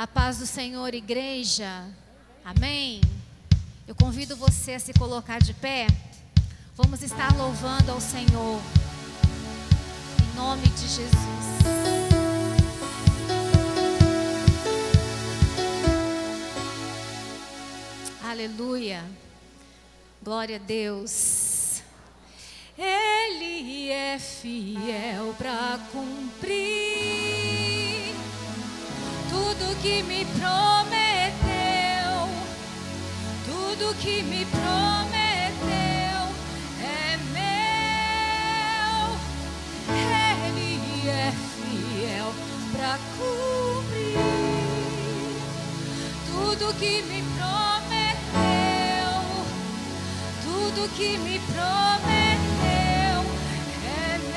A paz do Senhor, igreja. Amém. Eu convido você a se colocar de pé. Vamos estar louvando ao Senhor. Em nome de Jesus. Aleluia. Glória a Deus. Ele é fiel para cumprir tudo que me prometeu, tudo que me prometeu é meu. Ele é fiel para cumprir tudo que me prometeu, tudo que me prometeu. Ele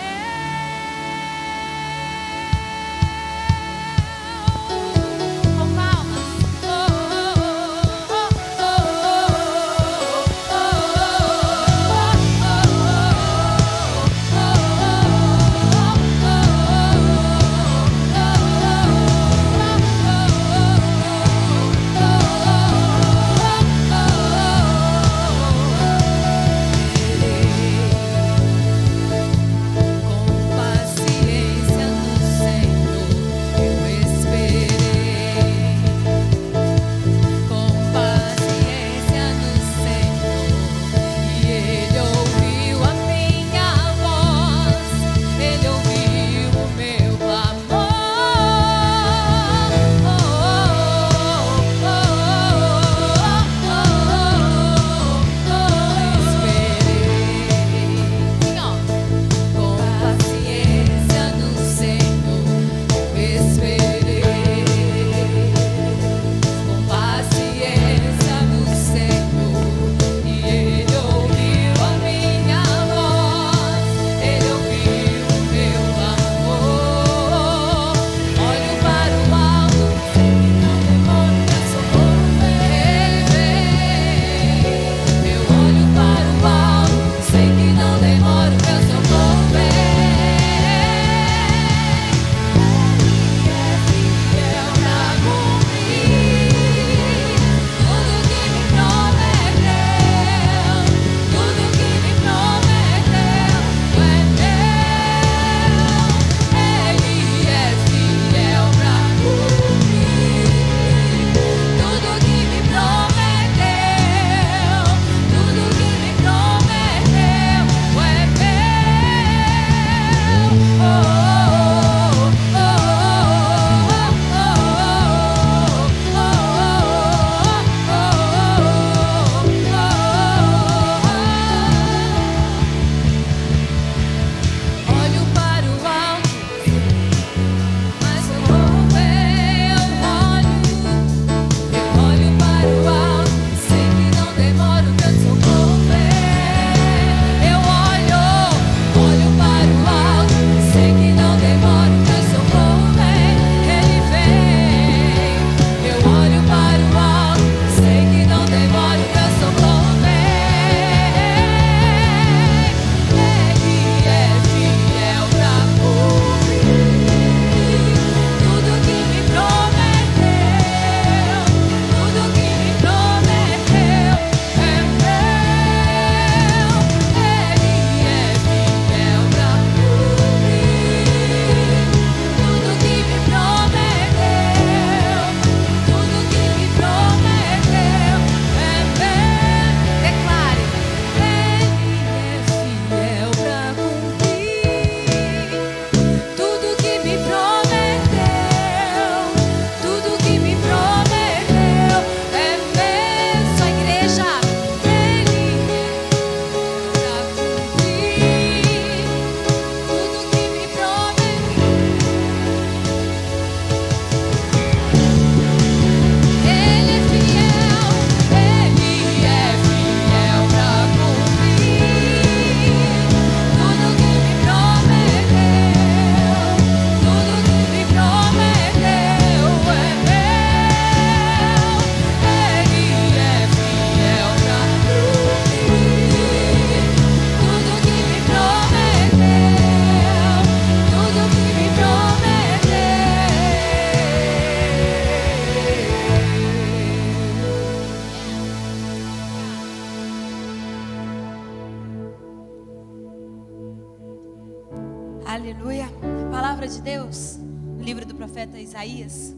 Aleluia. Palavra de Deus, no livro do profeta Isaías,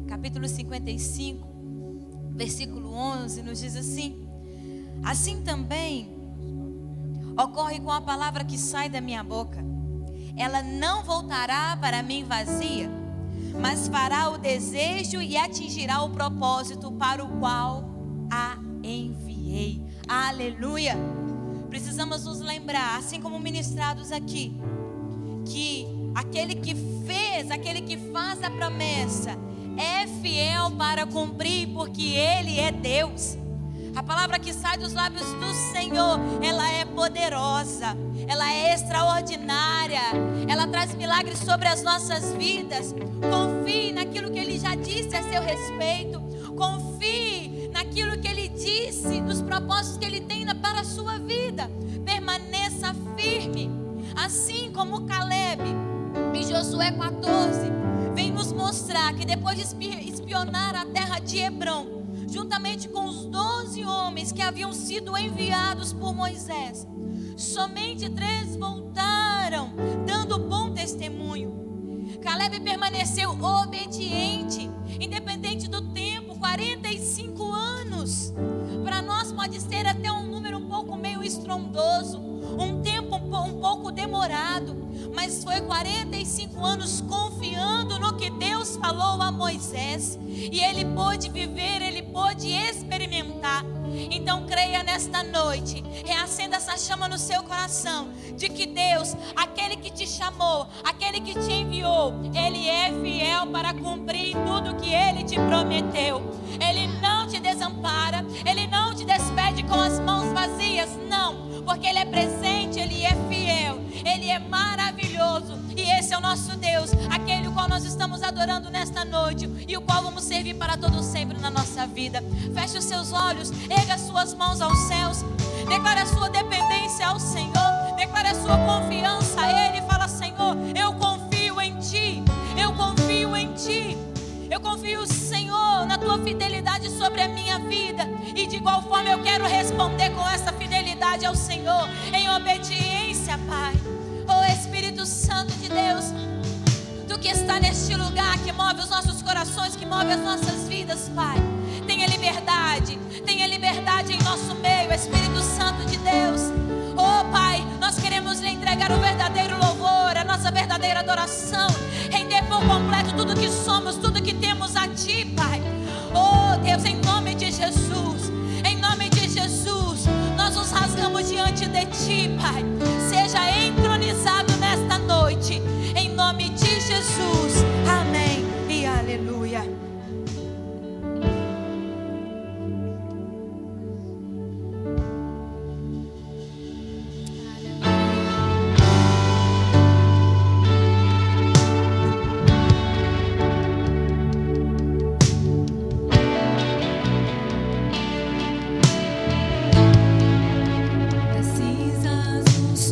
capítulo 55, versículo 11, nos diz assim: assim também ocorre com a palavra que sai da minha boca. Ela não voltará para mim vazia, mas fará o desejo e atingirá o propósito para o qual a enviei. Aleluia. Precisamos nos lembrar, assim como ministrados aqui, que aquele que fez, aquele que faz a promessa é fiel para cumprir, porque Ele é Deus. A palavra que sai dos lábios do Senhor, ela é poderosa, ela é extraordinária, ela traz milagres sobre as nossas vidas. Confie naquilo que Ele já disse a seu respeito, confie naquilo que Ele disse, nos propósitos que Ele tem para a sua vida. Permaneça firme, assim como Caleb em Josué 14 vem nos mostrar que depois de espionar a terra de Hebrom, juntamente com os 12 homens que haviam sido enviados por Moisés, somente 3 voltaram, dando bom testemunho. Caleb permaneceu obediente, independente do tempo, 45 anos. Para nós pode ser até um número um pouco meio estrondoso, um tempo um pouco demorado, mas foi 45 anos confiando no que Deus falou a Moisés, e ele pôde viver, ele pôde experimentar. Então creia nesta noite, reacenda essa chama no seu coração, de que Deus, aquele que te chamou, aquele que te enviou, Ele é fiel para cumprir tudo que Ele te prometeu. Ele não te desampara, Ele não te despede com as mãos vazias, não, porque Ele é presente, Ele é fiel, Ele é maravilhoso, e esse é o nosso Deus, aquele o qual nós estamos adorando nesta noite, e o qual vamos servir para todo sempre na nossa vida. Feche os seus olhos, erga as suas mãos aos céus, declare a sua dependência ao Senhor, declare a sua confiança a Ele, fala: Senhor, eu confio em Ti, eu confio em Ti, eu confio, Senhor, na Tua fidelidade sobre a minha vida, e de igual forma eu quero responder com essa fidelidade ao Senhor, em obediência, Pai. Oh Espírito Santo de Deus, Tu que está neste lugar, que move os nossos corações, que move as nossas vidas, Pai, tenha liberdade em nosso meio, Espírito Santo de Deus. Oh Pai, nós queremos lhe entregar o verdadeiro louvor, a nossa verdadeira adoração, render por completo tudo que somos, tudo que temos a Ti, Pai. Oh Deus, em nome de Jesus, nós nos rasgamos diante de Ti, Pai. Seja entronizado nesta noite, em nome de Jesus, amém e aleluia. Precisas nos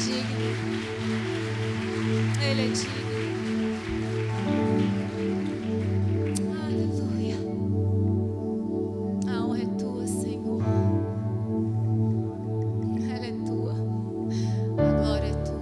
digno. Ele é digno. Aleluia. A honra é tua, Senhor. Ela é tua. A glória é tua.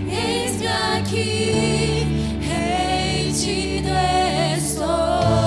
Eis-me aqui, rei te estou.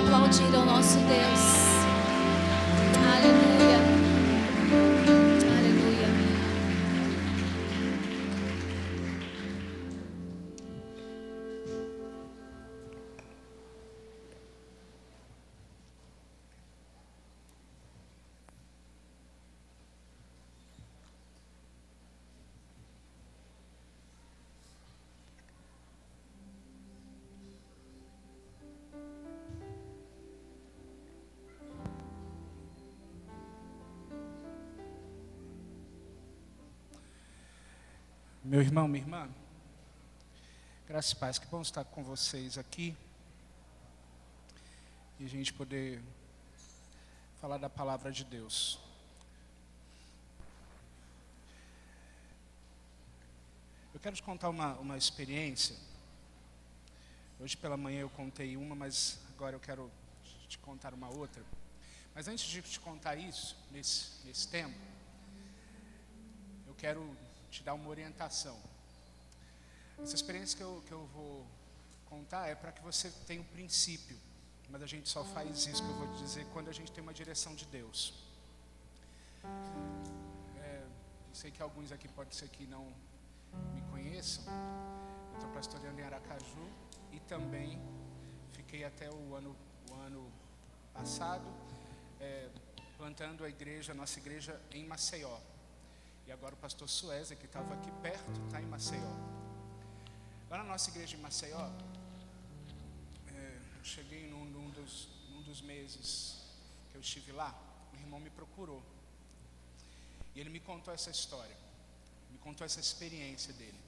aplaudir ao nosso Deus. Aleluia. Aleluia. Meu irmão, minha irmã, graças e paz, que bom estar com vocês aqui e a gente poder falar da palavra de Deus. Eu quero te contar uma experiência. Hoje pela manhã eu contei uma, mas agora eu quero te contar uma outra. Mas antes de te contar isso, nesse tempo, eu quero te dar uma orientação. Essa experiência que eu vou contar é para que você tenha um princípio, mas a gente só faz isso que eu vou te dizer quando a gente tem uma direção de Deus. Eu sei que alguns aqui pode ser que não me conheçam. Eu estou pastoreando em Aracaju e também fiquei até o ano passado plantando a nossa igreja em Maceió. E agora o pastor Suézer, que estava aqui perto, está em Maceió. Lá na nossa igreja em Maceió, eu cheguei num dos meses que eu estive lá, um irmão me procurou. E ele me contou essa história, me contou essa experiência dele.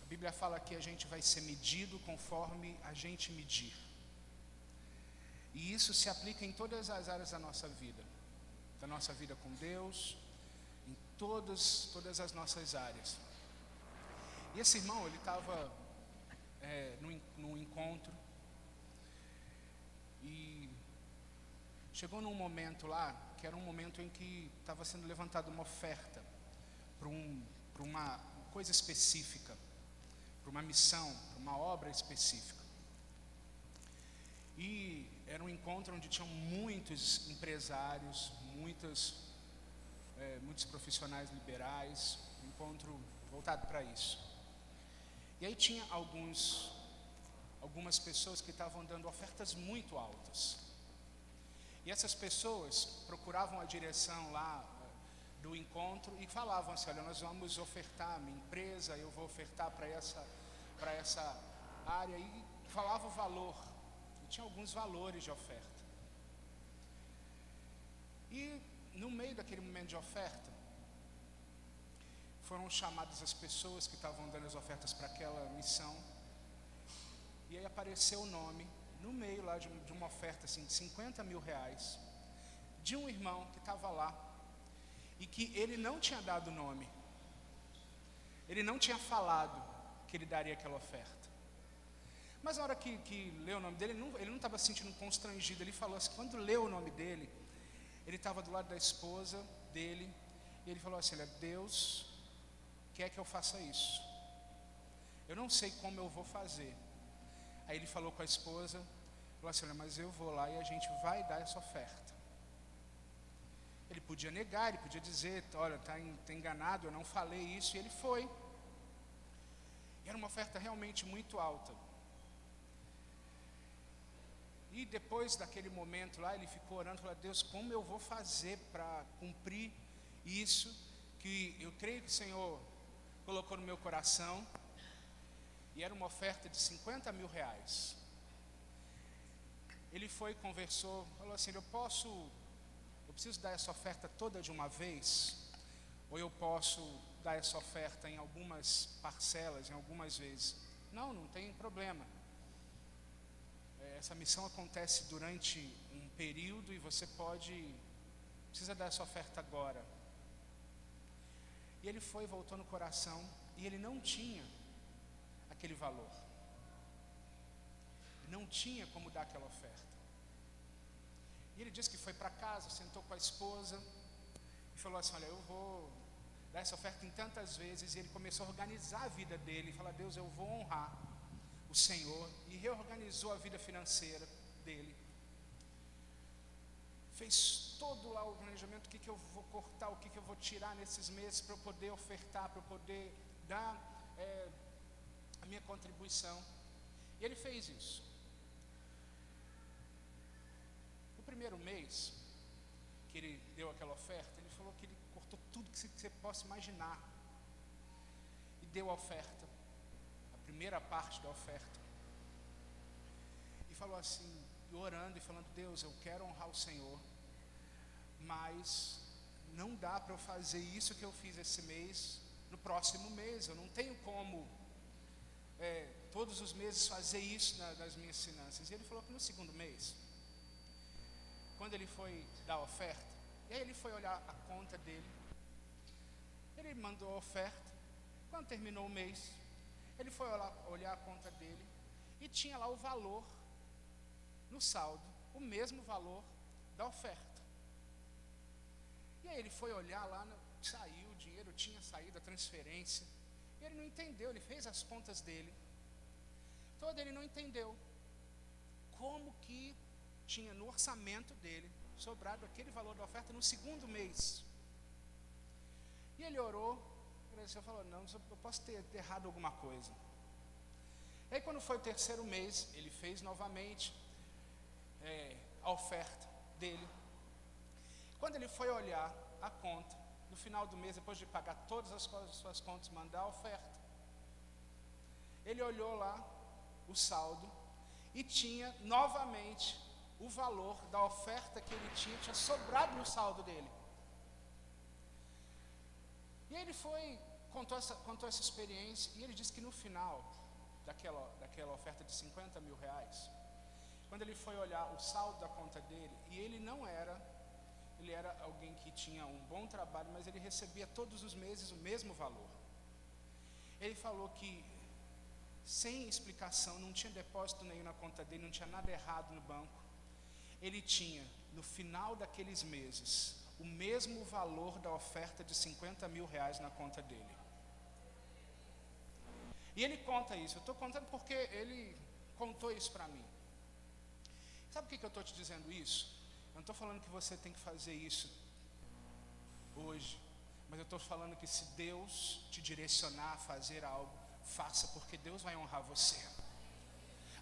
A Bíblia fala que a gente vai ser medido conforme a gente medir. E isso se aplica em todas as áreas da nossa vida com Deus, em todas as nossas áreas. E esse irmão, ele estava num encontro e chegou num momento lá, que era um momento em que estava sendo levantada uma oferta para uma coisa específica, para uma missão, para uma obra específica. E era um encontro onde tinham muitos empresários, muitos profissionais liberais, um encontro voltado para isso. E aí tinha algumas pessoas que estavam dando ofertas muito altas. E essas pessoas procuravam a direção lá do encontro e falavam assim: olha, nós vamos ofertar a minha empresa, eu vou ofertar para essa área. E falava o valor, e tinha alguns valores de oferta. E no meio daquele momento de oferta, foram chamadas as pessoas que estavam dando as ofertas para aquela missão. E aí apareceu o nome, no meio lá de uma oferta assim, de 50 mil reais, de um irmão que estava lá, e que ele não tinha dado nome. Ele não tinha falado que ele daria aquela oferta. Mas na hora que leu o nome dele, ele não estava se sentindo constrangido. Ele falou assim, quando leu o nome dele, ele estava do lado da esposa dele, e ele falou assim: olha, Deus quer que eu faça isso. Eu não sei como eu vou fazer. Aí ele falou com a esposa, falou assim: olha, mas eu vou lá e a gente vai dar essa oferta. Ele podia negar, ele podia dizer: olha, está enganado, eu não falei isso. E ele foi. E era uma oferta realmente muito alta. E depois daquele momento lá, ele ficou orando, falou: Deus, como eu vou fazer para cumprir isso que eu creio que o Senhor colocou no meu coração? E era uma oferta de 50 mil reais. Ele foi, conversou, falou assim: eu preciso dar essa oferta toda de uma vez? Ou eu posso dar essa oferta em algumas parcelas, em algumas vezes? Não tem problema. Essa missão acontece durante um período e você precisa dar essa oferta agora. E ele foi, voltou no coração, e ele não tinha aquele valor. Não tinha como dar aquela oferta. E ele disse que foi para casa, sentou com a esposa e falou assim: olha, eu vou dar essa oferta em tantas vezes. E ele começou a organizar a vida dele e falar: Deus, eu vou honrar o Senhor e reorganizou a vida financeira dele. Fez todo lá o planejamento, o que eu vou cortar, o que eu vou tirar nesses meses para eu poder ofertar, para eu poder dar a minha contribuição. E ele fez isso. No primeiro mês que ele deu aquela oferta, ele falou que ele cortou tudo que você possa imaginar e deu a oferta, a primeira parte da oferta, e falou assim, orando e falando: Deus, eu quero honrar o Senhor, mas não dá para eu fazer isso que eu fiz esse mês no próximo mês. Eu não tenho como todos os meses fazer isso nas minhas finanças. E ele falou que no segundo mês, quando ele foi dar a oferta, e aí ele foi olhar a conta dele, ele mandou a oferta. Quando terminou o mês, ele foi olhar a conta dele e tinha lá o valor no saldo, o mesmo valor da oferta. E aí ele foi olhar lá, saiu o dinheiro, tinha saído a transferência, e ele não entendeu. Ele fez as contas dele, todo ele não entendeu como que tinha no orçamento dele sobrado aquele valor da oferta no segundo mês. E ele orou, agradeceu, falou: não, eu posso ter errado alguma coisa. E aí quando foi o terceiro mês, ele fez novamente a oferta dele. Quando ele foi olhar a conta, no final do mês, depois de pagar todas as suas contas, mandar a oferta, ele olhou lá o saldo e tinha novamente o valor da oferta que ele tinha sobrado no saldo dele. E ele contou essa experiência, e ele disse que no final daquela oferta de 50 mil reais, quando ele foi olhar o saldo da conta dele, e ele era alguém que tinha um bom trabalho, mas ele recebia todos os meses o mesmo valor. Ele falou que, sem explicação, não tinha depósito nenhum na conta dele, não tinha nada errado no banco. Ele tinha, no final daqueles meses, o mesmo valor da oferta de 50 mil reais na conta dele. E ele conta isso. Eu estou contando porque ele contou isso para mim. Sabe por que eu estou te dizendo isso? Eu não estou falando que você tem que fazer isso hoje, mas eu estou falando que se Deus te direcionar a fazer algo, faça, porque Deus vai honrar você.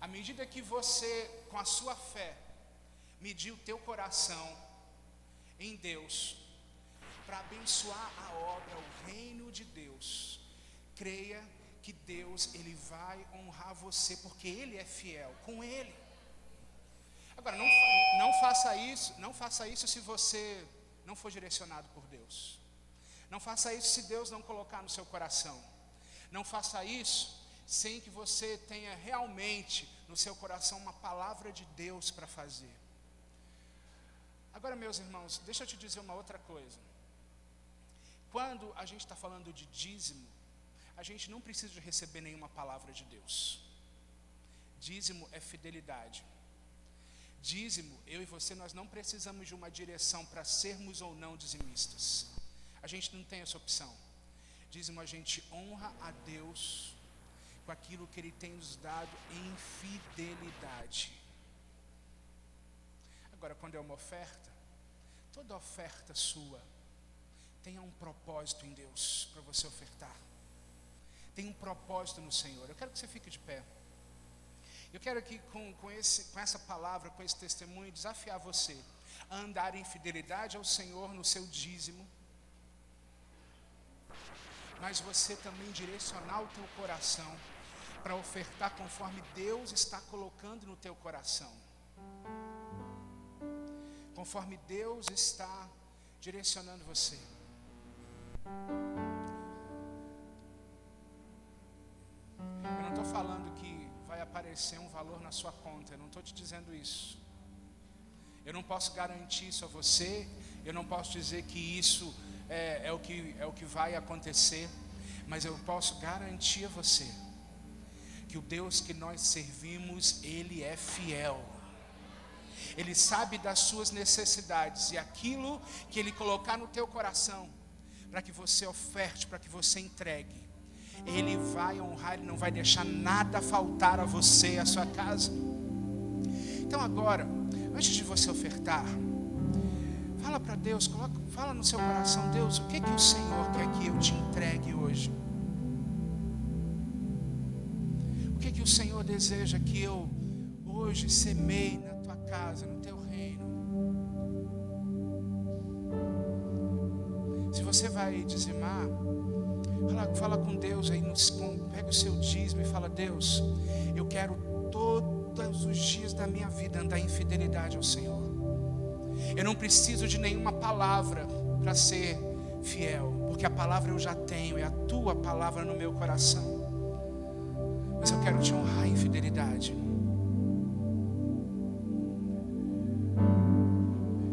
À medida que você, com a sua fé, medir o teu coração em Deus, para abençoar a obra, o reino de Deus, creia que Deus, Ele vai honrar você, porque Ele é fiel, com Ele. Agora, não faça isso se você não for direcionado por Deus. Não faça isso se Deus não colocar no seu coração. Não faça isso sem que você tenha realmente no seu coração uma palavra de Deus para fazer. Agora, meus irmãos, deixa eu te dizer uma outra coisa. Quando a gente está falando de dízimo, a gente não precisa de receber nenhuma palavra de Deus. Dízimo é fidelidade. Dízimo, eu e você, nós não precisamos de uma direção para sermos ou não dizimistas. A gente não tem essa opção. Dízimo, a gente honra a Deus com aquilo que Ele tem nos dado em fidelidade. Agora, quando é uma oferta, toda oferta sua tenha um propósito em Deus para você ofertar. Tem um propósito no Senhor. Eu quero que você fique de pé. Eu quero aqui com essa palavra, com esse testemunho, desafiar você a andar em fidelidade ao Senhor no seu dízimo, mas você também direcionar o teu coração para ofertar conforme Deus está colocando no teu coração, conforme Deus está direcionando você. Eu não estou falando que vai aparecer um valor na sua conta, eu não estou te dizendo isso. Eu não posso garantir isso a você, eu não posso dizer que isso é o que vai acontecer, mas eu posso garantir a você que o Deus que nós servimos, Ele é fiel. Ele sabe das suas necessidades, e aquilo que Ele colocar no teu coração, para que você oferte, para que você entregue, Ele vai honrar, Ele não vai deixar nada faltar a você e a sua casa. Então agora, antes de você ofertar, fala para Deus, fala no seu coração: Deus, o que o Senhor quer que eu te entregue hoje? O que o Senhor deseja que eu hoje semeie na tua casa, no teu reino? Se você vai dizimar, fala com Deus aí, pega o seu dízimo e fala: Deus, eu quero todos os dias da minha vida andar em fidelidade ao Senhor. Eu não preciso de nenhuma palavra para ser fiel, porque a palavra eu já tenho, é a tua palavra no meu coração. Mas eu quero te honrar em fidelidade.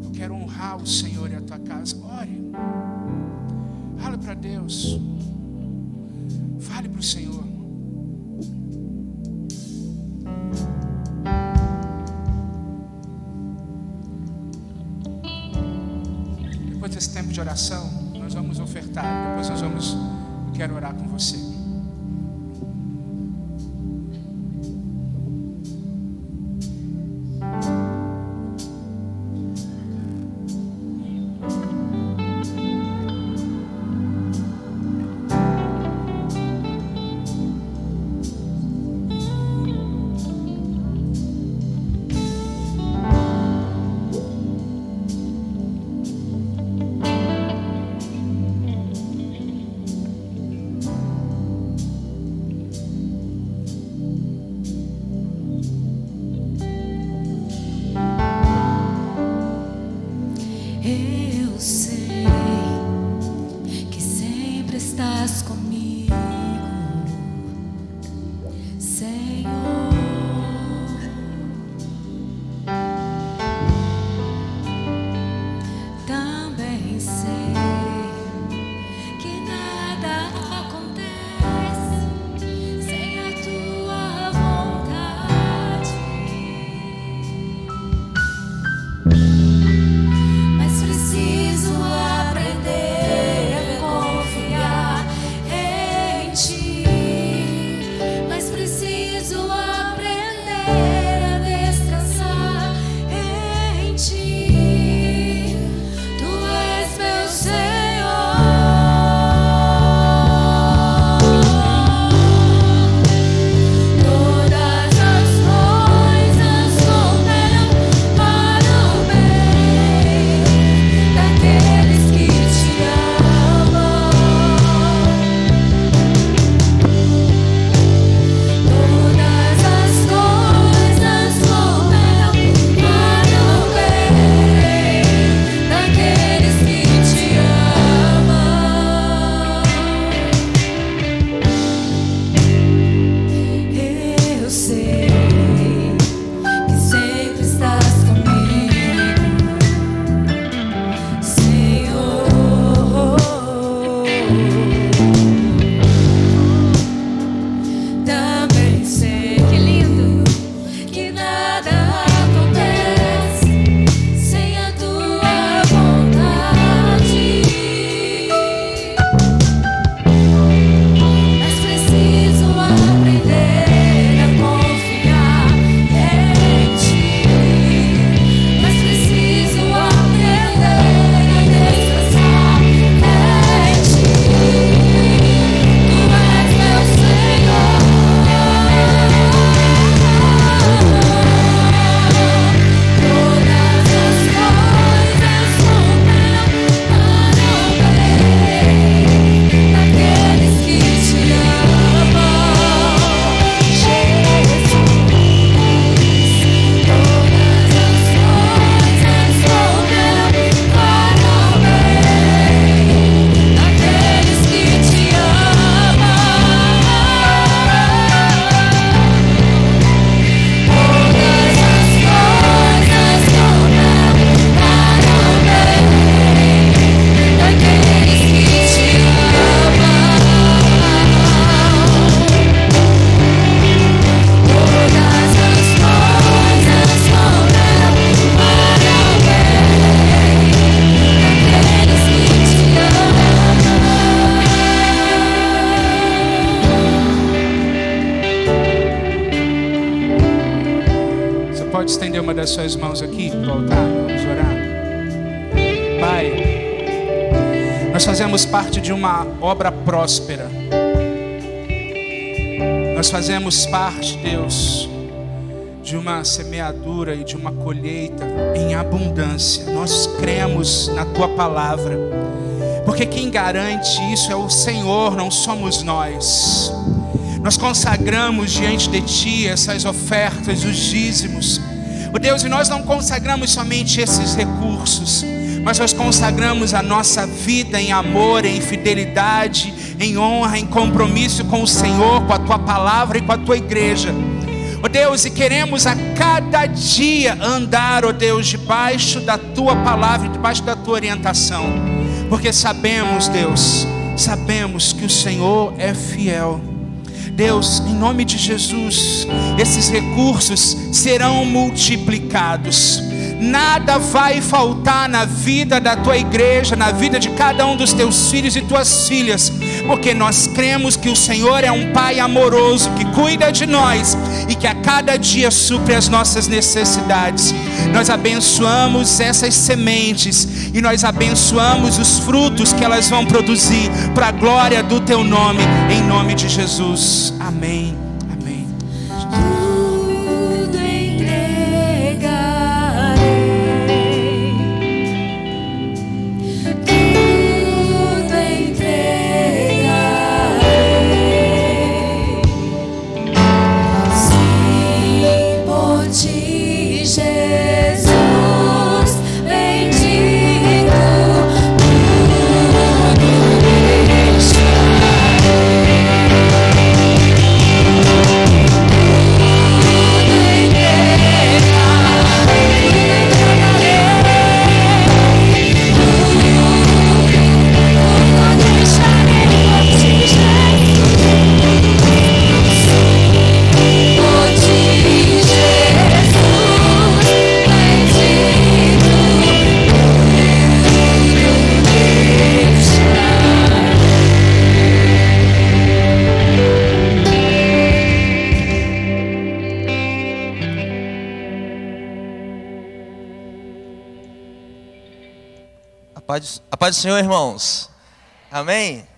Eu quero honrar o Senhor e a tua casa. Ore. Fale para Deus. Fale para o Senhor. Depois desse tempo de oração, nós vamos ofertar. Depois eu quero orar com você. Aprender a confiar em estender uma das suas mãos aqui para o altar? Vamos orar. Pai, nós fazemos parte de uma obra próspera. Nós fazemos parte, Deus, de uma semeadura e de uma colheita em abundância. Nós cremos na Tua palavra, porque quem garante isso é o Senhor, não somos nós. Nós consagramos diante de Ti essas ofertas, os dízimos. Oh Deus, e nós não consagramos somente esses recursos, mas nós consagramos a nossa vida em amor, em fidelidade, em honra, em compromisso com o Senhor, com a Tua palavra e com a Tua igreja. Oh Deus, e queremos a cada dia andar, oh Deus, debaixo da Tua palavra, debaixo da Tua orientação, porque sabemos, Deus, sabemos que o Senhor é fiel. Deus, em nome de Jesus, esses recursos serão multiplicados. Nada vai faltar na vida da Tua igreja, na vida de cada um dos Teus filhos e Tuas filhas, porque nós cremos que o Senhor é um Pai amoroso, que cuida de nós e que a cada dia supre as nossas necessidades. Nós abençoamos essas sementes e nós abençoamos os frutos que elas vão produzir para a glória do Teu nome, em nome de Jesus. Amém. Amém. Tudo entregarei, tudo entregarei. Sim, por Ti, Jesus bendito, tudo deixarei. A paz do Senhor, irmãos. Amém?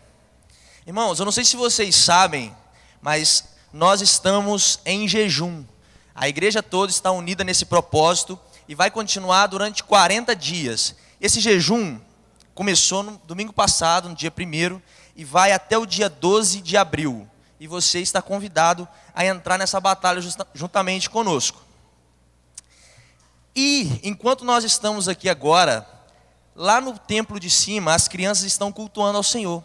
Irmãos, eu não sei se vocês sabem, mas nós estamos em jejum. A igreja toda está unida nesse propósito e vai continuar durante 40 dias. Esse jejum começou no domingo passado, no dia 1º, e vai até o dia 12 de abril. E você está convidado a entrar nessa batalha juntamente conosco. E enquanto nós estamos aqui agora, lá no templo de cima, as crianças estão cultuando ao Senhor.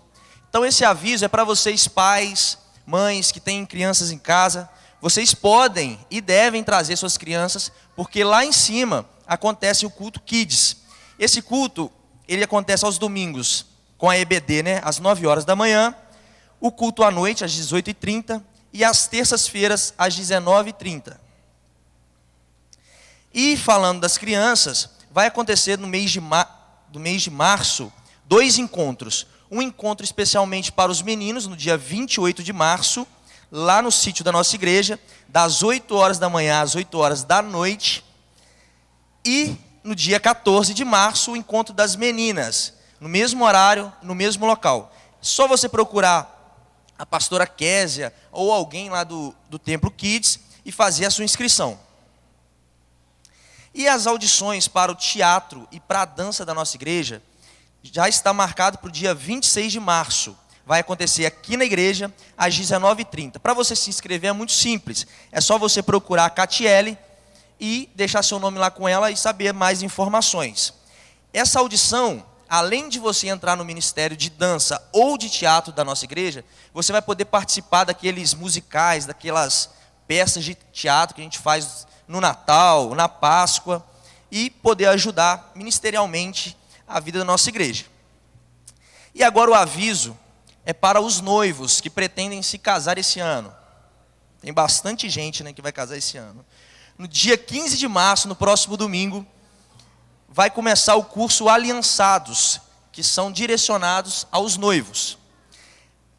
Então esse aviso é para vocês pais, mães que têm crianças em casa. Vocês podem e devem trazer suas crianças, porque lá em cima acontece o culto Kids. Esse culto, ele acontece aos domingos, com a EBD, né? Às 9 horas da manhã. O culto à noite, às 18h30. E às terças-feiras, às 19h30. E falando das crianças, vai acontecer no mês de março, 2 encontros. Um encontro especialmente para os meninos, no dia 28 de março, lá no sítio da nossa igreja, das 8 horas da manhã às 8 horas da noite. E no dia 14 de março, o encontro das meninas, no mesmo horário, no mesmo local. Só você procurar a pastora Késia ou alguém lá do Templo Kids e fazer a sua inscrição. E as audições para o teatro e para a dança da nossa igreja já está marcado para o dia 26 de março. Vai acontecer aqui na igreja às 19h30. Para você se inscrever é muito simples. É só você procurar a Catiele e deixar seu nome lá com ela e saber mais informações. Essa audição, além de você entrar no ministério de dança ou de teatro da nossa igreja, você vai poder participar daqueles musicais, daquelas peças de teatro que a gente faz no Natal, na Páscoa, e poder ajudar ministerialmente a vida da nossa igreja. E agora o aviso é para os noivos que pretendem se casar esse ano. Tem bastante gente, né, que vai casar esse ano. No dia 15 de março, no próximo domingo, vai começar o curso Aliançados, que são direcionados aos noivos.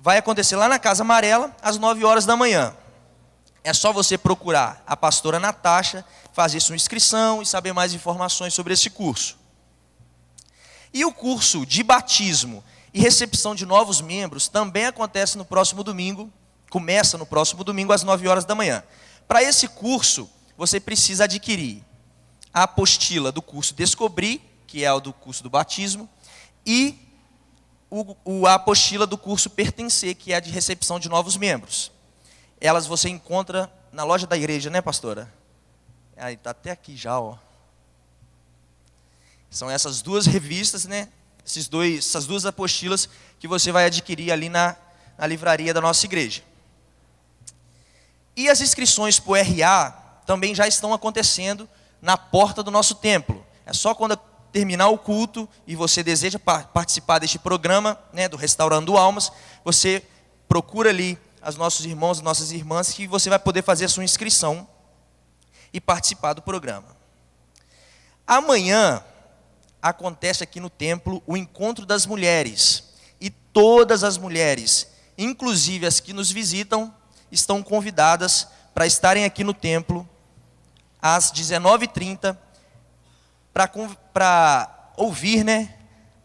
Vai acontecer lá na Casa Amarela, às 9 horas da manhã. É só você procurar a pastora Natasha fazer sua inscrição e saber mais informações sobre esse curso. E o curso de batismo e recepção de novos membros também acontece no próximo domingo, começa no próximo domingo às 9 horas da manhã. Para esse curso, você precisa adquirir a apostila do curso Descobrir, que é o do curso do batismo, e a apostila do curso Pertencer, que é a de recepção de novos membros. Elas você encontra na loja da igreja, né, pastora? Aí está até aqui já, ó. São essas duas revistas, né? Essas duas apostilas que você vai adquirir ali na livraria da nossa igreja. E as inscrições para o RA também já estão acontecendo na porta do nosso templo. É só quando terminar o culto e você deseja participar deste programa, né, do Restaurando Almas, você procura ali os nossos irmãos e nossas irmãs, que você vai poder fazer a sua inscrição e participar do programa. Amanhã acontece aqui no templo o encontro das mulheres. E todas as mulheres, inclusive as que nos visitam, estão convidadas para estarem aqui no templo às 19h30 para ouvir, né,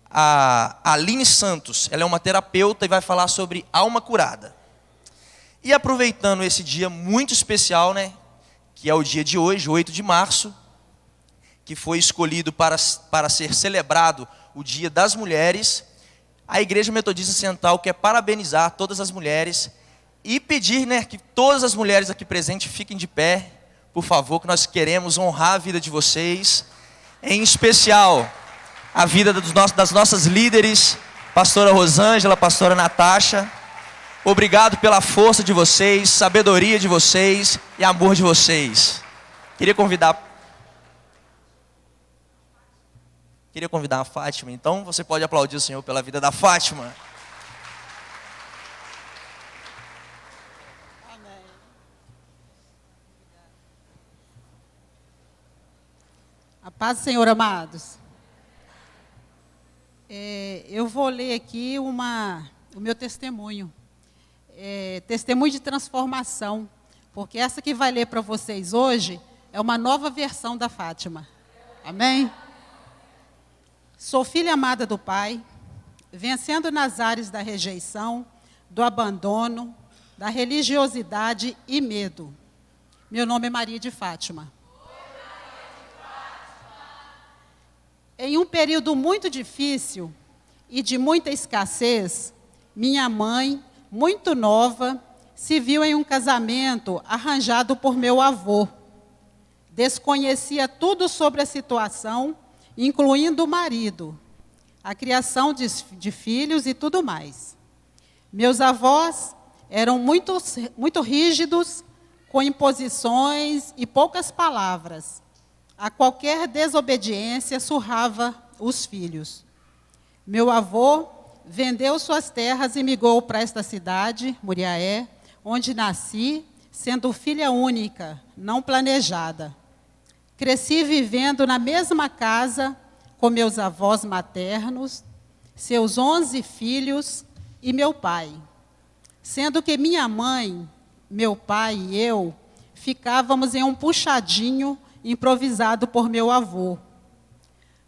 a Aline Santos. Ela é uma terapeuta e vai falar sobre alma curada. E aproveitando esse dia muito especial, né, que é o dia de hoje, 8 de março, que foi escolhido para ser celebrado o Dia das Mulheres, a Igreja Metodista Central quer parabenizar todas as mulheres e pedir, né, que todas as mulheres aqui presentes fiquem de pé, por favor, que nós queremos honrar a vida de vocês, em especial a vida das nossas líderes, pastora Rosângela, pastora Natasha. Obrigado pela força de vocês, sabedoria de vocês e amor de vocês. Queria convidar a Fátima, então você pode aplaudir o Senhor pela vida da Fátima. Amém. A paz do Senhor, amados. Eu vou ler aqui o meu testemunho. Testemunho de transformação, porque essa que vai ler para vocês hoje é uma nova versão da Fátima. Amém? Sou filha amada do Pai, vencendo nas áreas da rejeição, do abandono, da religiosidade e medo. Meu nome é Maria de Fátima. Em um período muito difícil e de muita escassez, minha mãe, muito nova, se viu em um casamento arranjado por meu avô. Desconhecia tudo sobre a situação, incluindo o marido, a criação de filhos e tudo mais. Meus avós eram muito rígidos, com imposições e poucas palavras. A qualquer desobediência, surrava os filhos. Meu avô vendeu suas terras e migrou para esta cidade, Muriaé, onde nasci, sendo filha única, não planejada. Cresci vivendo na mesma casa com meus avós maternos, seus 11 filhos e meu pai. Sendo que minha mãe, meu pai e eu ficávamos em um puxadinho improvisado por meu avô.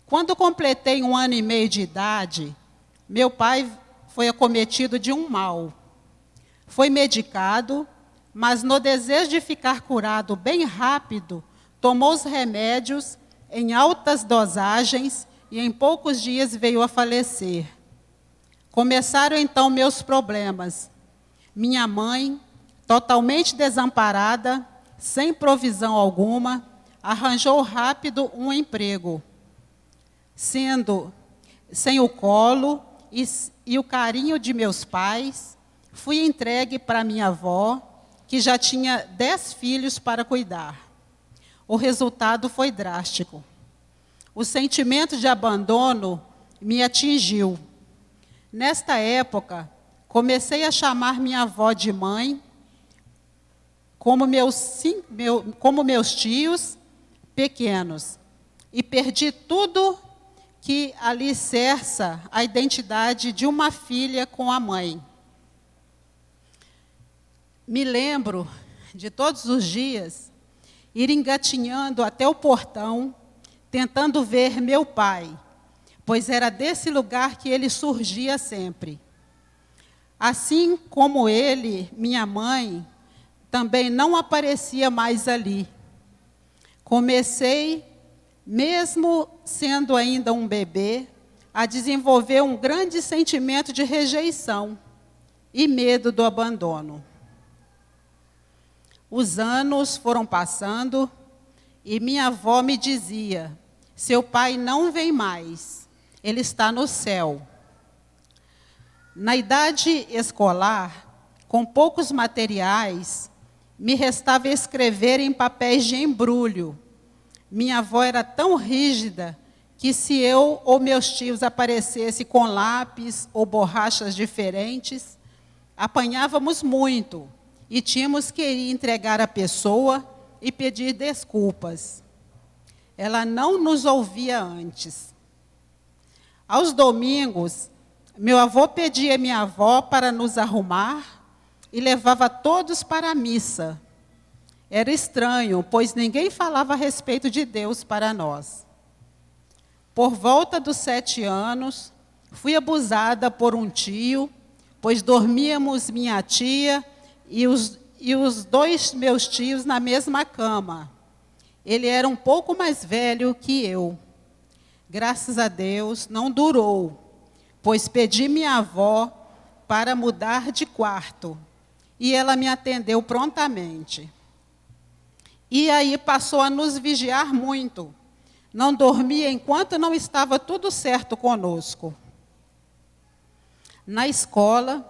Quando completei 1 ano e meio de idade, meu pai foi acometido de um mal. Foi medicado, mas no desejo de ficar curado bem rápido, tomou os remédios em altas dosagens e em poucos dias veio a falecer. Começaram então meus problemas. Minha mãe, totalmente desamparada, sem provisão alguma, arranjou rápido um emprego. Sendo sem o colo e o carinho de meus pais, fui entregue para minha avó, que já tinha 10 filhos para cuidar. O resultado foi drástico. O sentimento de abandono me atingiu. Nesta época, comecei a chamar minha avó de mãe, como meus tios pequenos, e perdi tudo que alicerça a identidade de uma filha com a mãe. Me lembro de todos os dias ir engatinhando até o portão, tentando ver meu pai, pois era desse lugar que ele surgia sempre. Assim como ele, minha mãe, também não aparecia mais ali. Comecei, mesmo sendo ainda um bebê, a desenvolver um grande sentimento de rejeição e medo do abandono. Os anos foram passando e minha avó me dizia: seu pai não vem mais, ele está no céu. Na idade escolar, com poucos materiais, me restava escrever em papéis de embrulho. Minha avó era tão rígida que se eu ou meus tios aparecessem com lápis ou borrachas diferentes, apanhávamos muito e tínhamos que ir entregar à pessoa e pedir desculpas. Ela não nos ouvia antes. Aos domingos, meu avô pedia a minha avó para nos arrumar e levava todos para a missa. Era estranho, pois ninguém falava a respeito de Deus para nós. Por volta dos 7 anos, fui abusada por um tio, pois dormíamos minha tia e os 2 meus tios na mesma cama. Ele era um pouco mais velho que eu. Graças a Deus, não durou, pois pedi minha avó para mudar de quarto, e ela me atendeu prontamente. E aí passou a nos vigiar muito. Não dormia enquanto não estava tudo certo conosco. Na escola,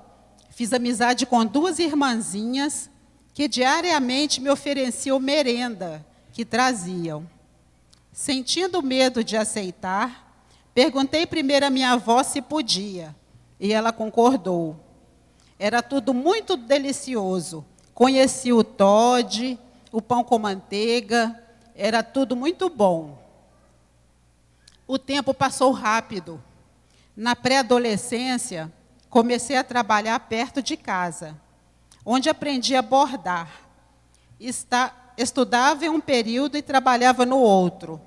fiz amizade com 2 irmãzinhas que diariamente me ofereciam merenda que traziam. Sentindo medo de aceitar, perguntei primeiro à minha avó se podia, e ela concordou. Era tudo muito delicioso. Conheci o Toddy, o pão com manteiga, era tudo muito bom. O tempo passou rápido. Na pré-adolescência, comecei a trabalhar perto de casa, onde aprendi a bordar. Estudava em um período e trabalhava no outro.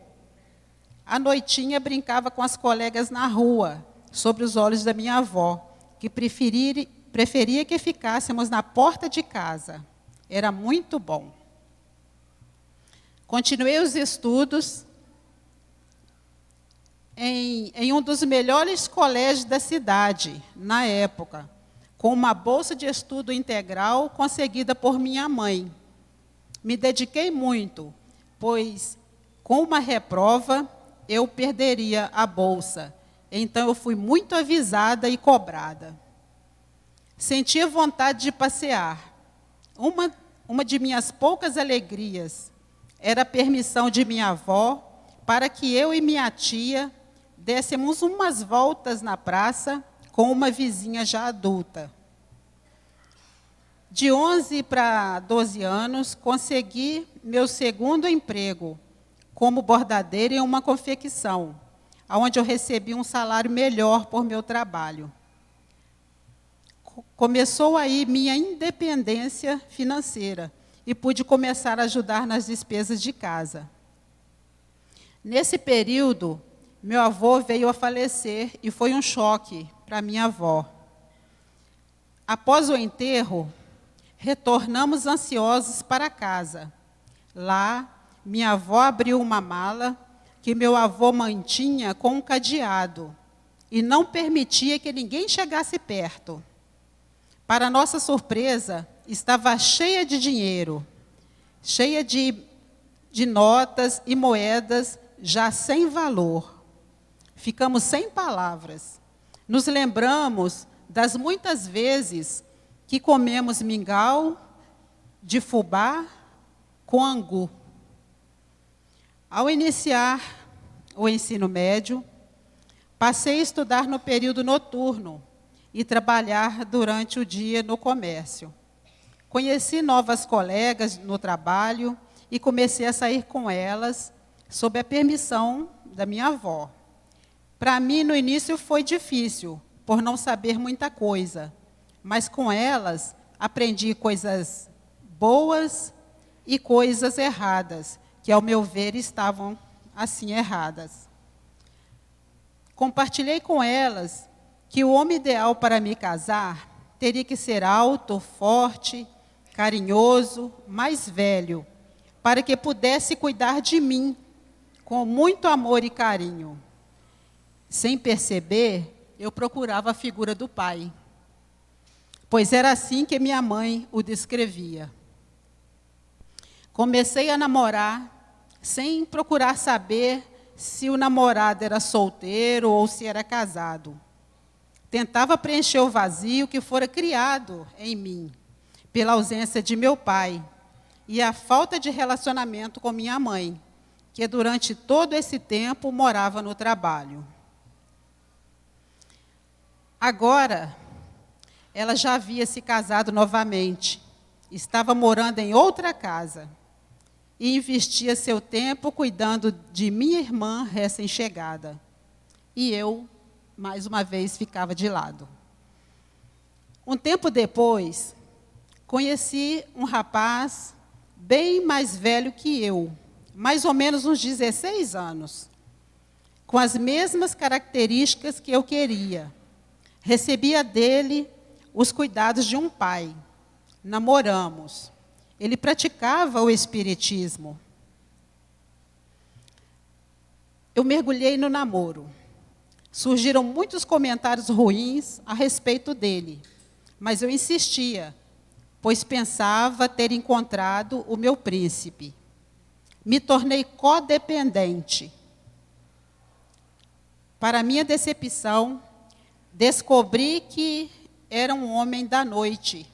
À noitinha, brincava com as colegas na rua, sob os olhos da minha avó, que preferia que ficássemos na porta de casa. Era muito bom. Continuei os estudos em um dos melhores colégios da cidade, na época, com uma bolsa de estudo integral conseguida por minha mãe. Me dediquei muito, pois, com uma reprova, eu perderia a bolsa. Então, eu fui muito avisada e cobrada. Sentia vontade de passear. Uma de minhas poucas alegrias era a permissão de minha avó para que eu e minha tia dessemos umas voltas na praça com uma vizinha já adulta. De 11 para 12 anos, consegui meu segundo emprego como bordadeira em uma confecção, onde eu recebi um salário melhor por meu trabalho. Começou aí minha independência financeira e pude começar a ajudar nas despesas de casa. Nesse período, meu avô veio a falecer e foi um choque para minha avó. Após o enterro, retornamos ansiosos para casa. Lá, minha avó abriu uma mala que meu avô mantinha com um cadeado e não permitia que ninguém chegasse perto. Para nossa surpresa, estava cheia de dinheiro, cheia de notas e moedas já sem valor. Ficamos sem palavras. Nos lembramos das muitas vezes que comemos mingau de fubá com angu. Ao iniciar o ensino médio, passei a estudar no período noturno e trabalhar durante o dia no comércio. Conheci novas colegas no trabalho e comecei a sair com elas sob a permissão da minha avó. Para mim, no início, foi difícil, por não saber muita coisa, mas com elas aprendi coisas boas e coisas erradas, que ao meu ver estavam assim erradas. Compartilhei com elas que o homem ideal para me casar teria que ser alto, forte, carinhoso, mais velho, para que pudesse cuidar de mim com muito amor e carinho. Sem perceber, eu procurava a figura do pai, pois era assim que minha mãe o descrevia. Comecei a namorar sem procurar saber se o namorado era solteiro ou se era casado. Tentava preencher o vazio que fora criado em mim, pela ausência de meu pai e a falta de relacionamento com minha mãe, que durante todo esse tempo morava no trabalho. Agora, ela já havia se casado novamente, estava morando em outra casa e investia seu tempo cuidando de minha irmã recém-chegada. E eu, mais uma vez, ficava de lado. Um tempo depois, conheci um rapaz bem mais velho que eu, mais ou menos uns 16 anos, com as mesmas características que eu queria. Recebia dele os cuidados de um pai. Namoramos. Ele praticava o espiritismo. Eu mergulhei no namoro. Surgiram muitos comentários ruins a respeito dele, mas eu insistia, pois pensava ter encontrado o meu príncipe. Me tornei codependente. Para minha decepção, descobri que era um homem da noite,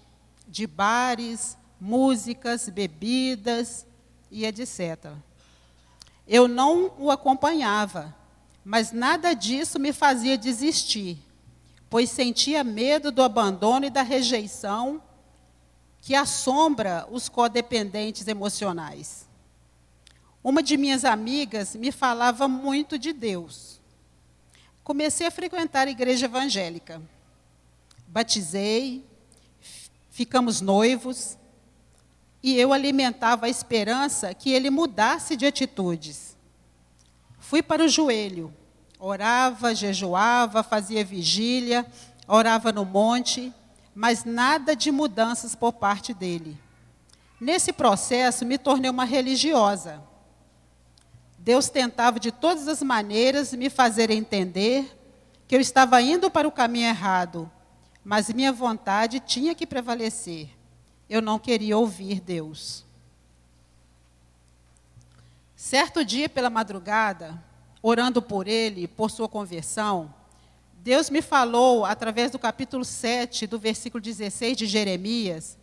de bares, músicas, bebidas e etc. Eu não o acompanhava, mas nada disso me fazia desistir, pois sentia medo do abandono e da rejeição que assombra os codependentes emocionais. Uma de minhas amigas me falava muito de Deus. Comecei a frequentar a igreja evangélica. Batizei, ficamos noivos, e eu alimentava a esperança que ele mudasse de atitudes. Fui para o joelho, orava, jejuava, fazia vigília, orava no monte, mas nada de mudanças por parte dele. Nesse processo, me tornei uma religiosa. Deus tentava de todas as maneiras me fazer entender que eu estava indo para o caminho errado, mas minha vontade tinha que prevalecer. Eu não queria ouvir Deus. Certo dia, pela madrugada, orando por ele, por sua conversão, Deus me falou, através do capítulo 7, do versículo 16 de Jeremias,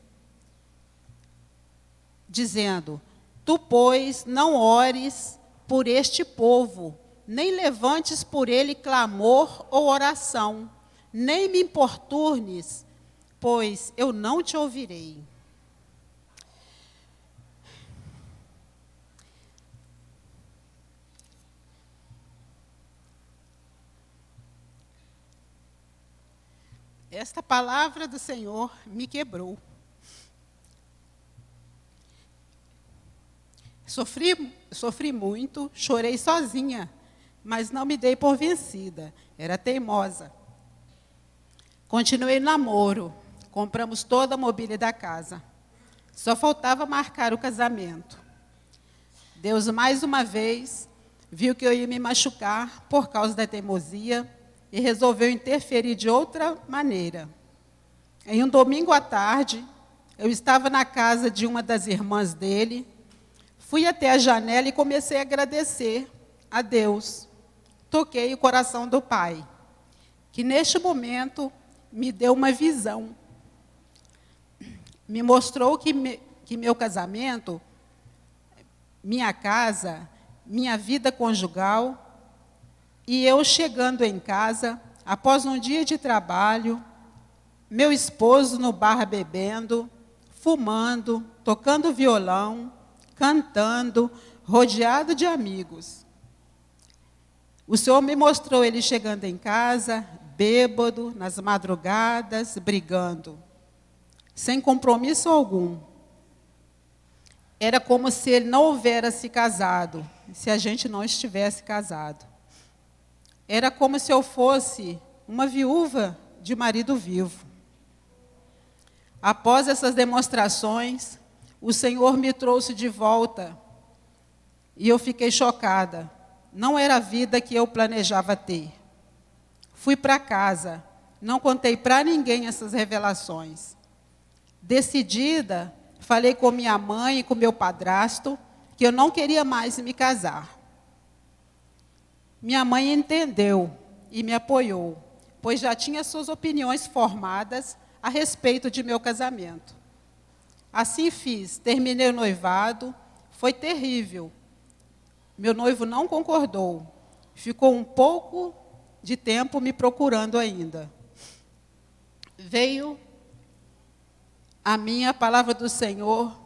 dizendo: Tu, pois, não ores por este povo, nem levantes por ele clamor ou oração, nem me importunes, pois eu não te ouvirei. Esta palavra do Senhor me quebrou. Sofri muito, chorei sozinha, mas não me dei por vencida, era teimosa. Continuei no namoro, compramos toda a mobília da casa. Só faltava marcar o casamento. Deus, mais uma vez, viu que eu ia me machucar por causa da teimosia e resolveu interferir de outra maneira. Em um domingo à tarde, eu estava na casa de uma das irmãs dele, fui até a janela e comecei a agradecer a Deus. Toquei o coração do Pai, que neste momento me deu uma visão. Me mostrou que meu casamento, minha casa, minha vida conjugal, e eu chegando em casa, após um dia de trabalho, meu esposo no bar bebendo, fumando, tocando violão, cantando, rodeado de amigos. O Senhor me mostrou ele chegando em casa, bêbado, nas madrugadas, brigando, sem compromisso algum. Era como se ele não houvera se casado, se a gente não estivesse casado. Era como se eu fosse uma viúva de marido vivo. Após essas demonstrações, o Senhor me trouxe de volta e eu fiquei chocada. Não era a vida que eu planejava ter. Fui para casa, não contei para ninguém essas revelações. Decidida, falei com minha mãe e com meu padrasto que eu não queria mais me casar. Minha mãe entendeu e me apoiou, pois já tinha suas opiniões formadas a respeito de meu casamento. Assim fiz, terminei o noivado, foi terrível. Meu noivo não concordou, ficou um pouco de tempo me procurando ainda. Veio a minha palavra do Senhor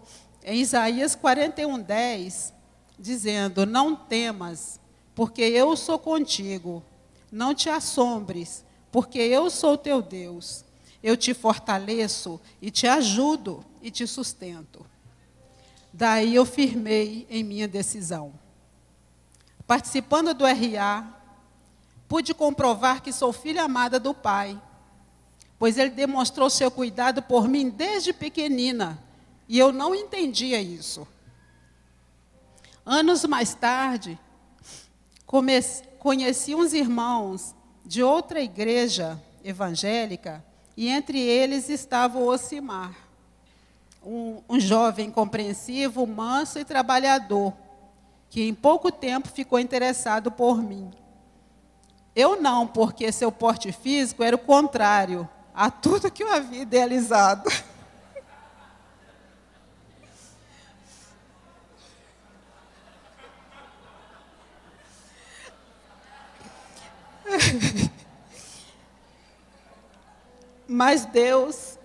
em Isaías 41:10, dizendo: não temas, porque eu sou contigo. Não te assombres, porque eu sou teu Deus. Eu te fortaleço e te ajudo e te sustento. Daí eu firmei em minha decisão. Participando do RA, pude comprovar que sou filha amada do Pai, pois Ele demonstrou seu cuidado por mim desde pequenina, e eu não entendia isso. Anos mais tarde, conheci uns irmãos de outra igreja evangélica, e entre eles estava o Ocimar, um jovem compreensivo, manso e trabalhador, que em pouco tempo ficou interessado por mim. Eu não, porque seu porte físico era o contrário a tudo que eu havia idealizado. Mas Deus,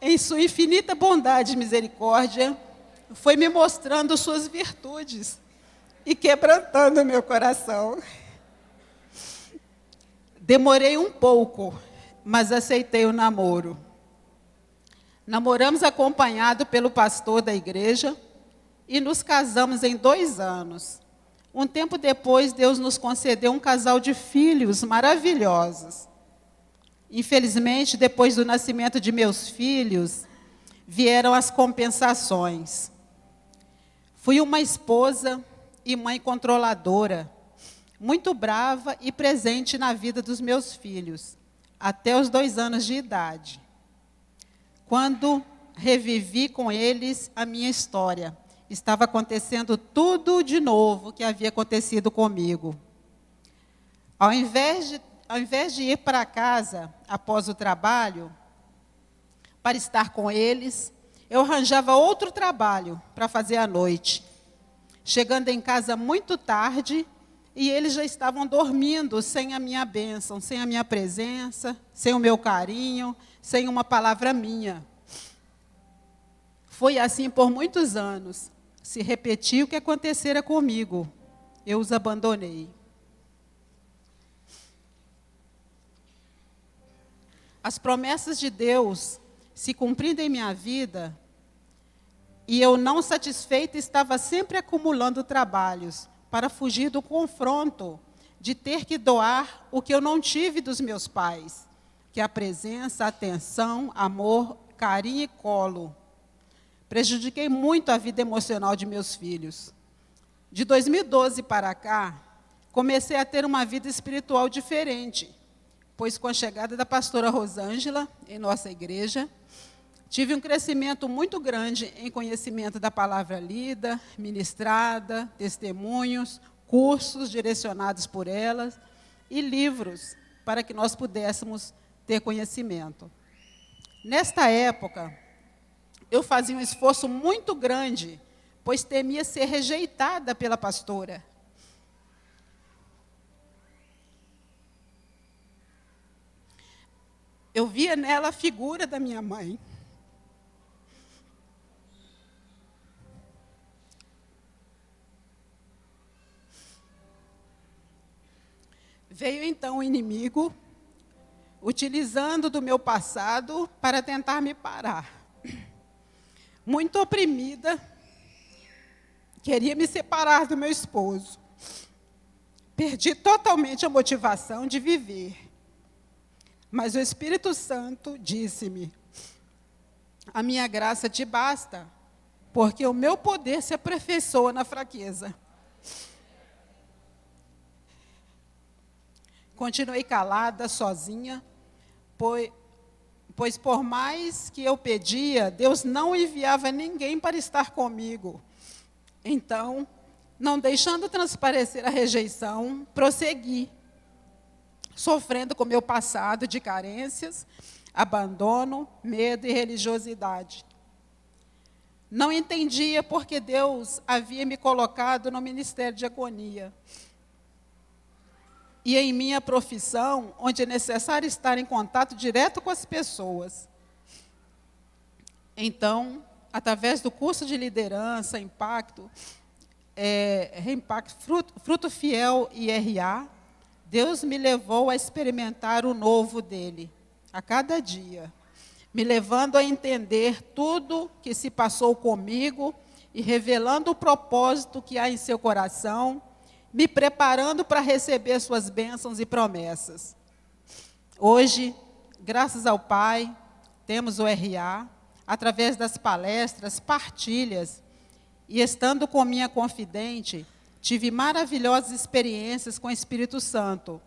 em sua infinita bondade e misericórdia, foi me mostrando suas virtudes e quebrantando meu coração. Demorei um pouco, mas aceitei o namoro. Namoramos acompanhado pelo pastor da igreja e nos casamos em 2 anos. Um tempo depois, Deus nos concedeu um casal de filhos maravilhosos. Infelizmente, depois do nascimento de meus filhos, vieram as compensações. Fui uma esposa e mãe controladora, muito brava e presente na vida dos meus filhos, até os 2 anos de idade, quando revivi com eles a minha história. Estava acontecendo tudo de novo que havia acontecido comigo. Ao invés de ir para casa após o trabalho, para estar com eles, eu arranjava outro trabalho para fazer à noite. Chegando em casa muito tarde, e eles já estavam dormindo sem a minha bênção, sem a minha presença, sem o meu carinho, sem uma palavra minha. Foi assim por muitos anos. Se repetiu o que acontecera comigo. Eu os abandonei. As promessas de Deus se cumprindo em minha vida, e eu, não satisfeita, estava sempre acumulando trabalhos para fugir do confronto de ter que doar o que eu não tive dos meus pais, que é a presença, atenção, amor, carinho e colo. Prejudiquei muito a vida emocional de meus filhos. De 2012 para cá, comecei a ter uma vida espiritual diferente, pois com a chegada da pastora Rosângela em nossa igreja, tive um crescimento muito grande em conhecimento da palavra lida, ministrada, testemunhos, cursos direcionados por elas e livros para que nós pudéssemos ter conhecimento. Nesta época, eu fazia um esforço muito grande, pois temia ser rejeitada pela pastora. Eu via nela a figura da minha mãe. Veio então o inimigo, utilizando do meu passado para tentar me parar. Muito oprimida, Queria me separar do meu esposo. Perdi totalmente a motivação de viver. Mas o Espírito Santo disse-me: a minha graça te basta, porque o meu poder se aperfeiçoa na fraqueza. Continuei calada, sozinha, pois por mais que eu pedia, Deus não enviava ninguém para estar comigo. Então, não deixando transparecer a rejeição, prossegui, sofrendo com meu passado de carências, abandono, medo e religiosidade. Não entendia porque Deus havia me colocado no ministério de agonia. E em minha profissão, onde é necessário estar em contato direto com as pessoas. Então, através do curso de liderança, Impacto, Fruto Fiel e RA, Deus me levou a experimentar o novo dele, a cada dia, me levando a entender tudo que se passou comigo e revelando o propósito que há em seu coração, me preparando para receber suas bênçãos e promessas. Hoje, graças ao Pai, temos o RA, através das palestras, partilhas, e estando com minha confidente, tive maravilhosas experiências com o Espírito Santo,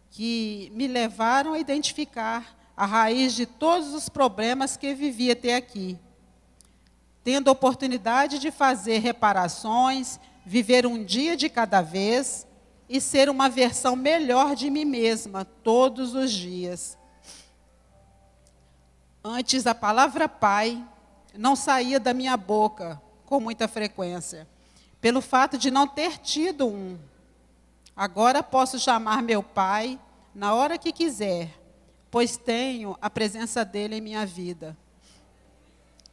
que me levaram a identificar a raiz de todos os problemas que vivi até aqui. Tendo a oportunidade de fazer reparações, viver um dia de cada vez e ser uma versão melhor de mim mesma todos os dias. Antes, a palavra Pai não saía da minha boca com muita frequência, pelo fato de não ter tido um. Agora posso chamar meu Pai na hora que quiser, pois tenho a presença dele em minha vida,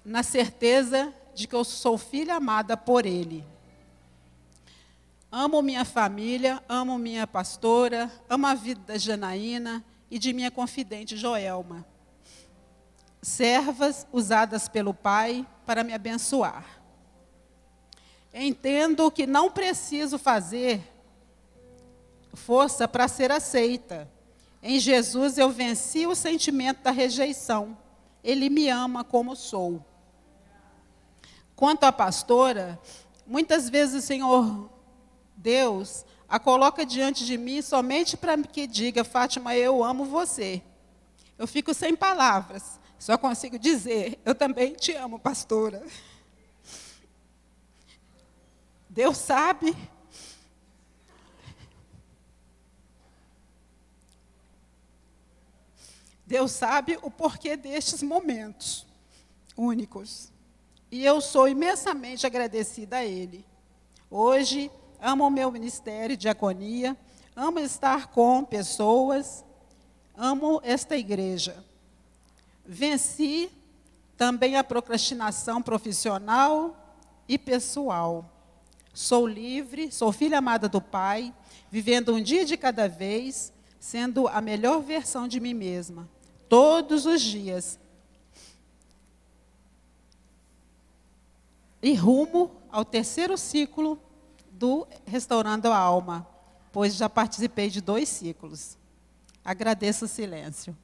na certeza de que eu sou filha amada por ele. Amo minha família, amo minha pastora, amo a vida da Janaína e de minha confidente Joelma. Servas usadas pelo Pai para me abençoar. Entendo que não preciso fazer força para ser aceita. Em Jesus eu venci o sentimento da rejeição. Ele me ama como sou. Quanto à pastora, muitas vezes o Senhor Deus a coloca diante de mim somente para que diga: Fátima, eu amo você. Eu fico sem palavras, só consigo dizer: eu também te amo, pastora. Deus sabe. Deus sabe o porquê destes momentos únicos. E eu sou imensamente agradecida a Ele. Hoje, amo o meu ministério de diaconia, amo estar com pessoas, amo esta igreja. Venci também a procrastinação profissional e pessoal. Sou livre, sou filha amada do Pai, vivendo um dia de cada vez, sendo a melhor versão de mim mesma, todos os dias. E rumo ao terceiro ciclo do Restaurando a Alma, pois já participei de 2 ciclos. Agradeço o silêncio.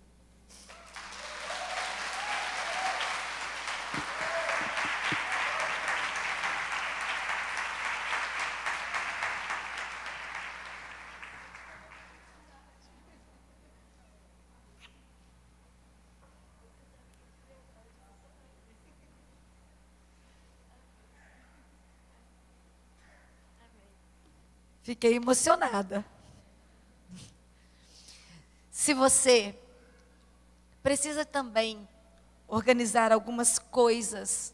Fiquei emocionada. Se você precisa também organizar algumas coisas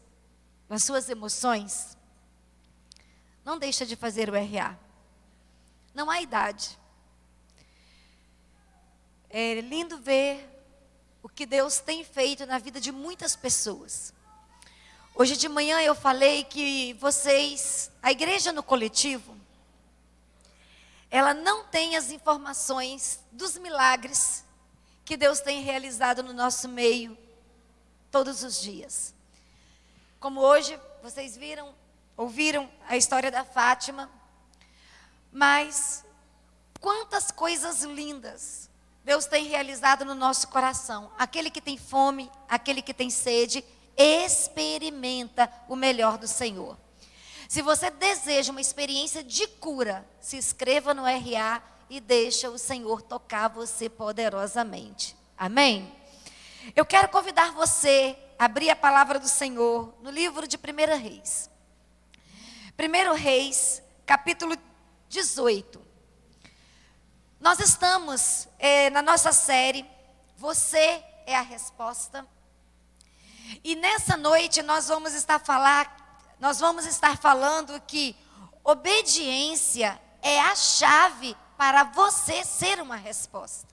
nas suas emoções, não deixa de fazer o RA. Não há idade. É lindo ver o que Deus tem feito na vida de muitas pessoas. Hoje de manhã eu falei que vocês, a igreja no coletivo, ela não tem as informações dos milagres que Deus tem realizado no nosso meio todos os dias. Como hoje, vocês viram ouviram a história da Fátima, mas quantas coisas lindas Deus tem realizado no nosso coração. Aquele que tem fome, aquele que tem sede, experimenta o melhor do Senhor. Se você deseja uma experiência de cura, se inscreva no RA e deixa o Senhor tocar você poderosamente. Amém? Eu quero convidar você a abrir a palavra do Senhor no livro de 1 Reis. 1 Reis, capítulo 18. Nós estamos na nossa série, Você é a Resposta. E nessa noite nós vamos estar falando que obediência é a chave para você ser uma resposta.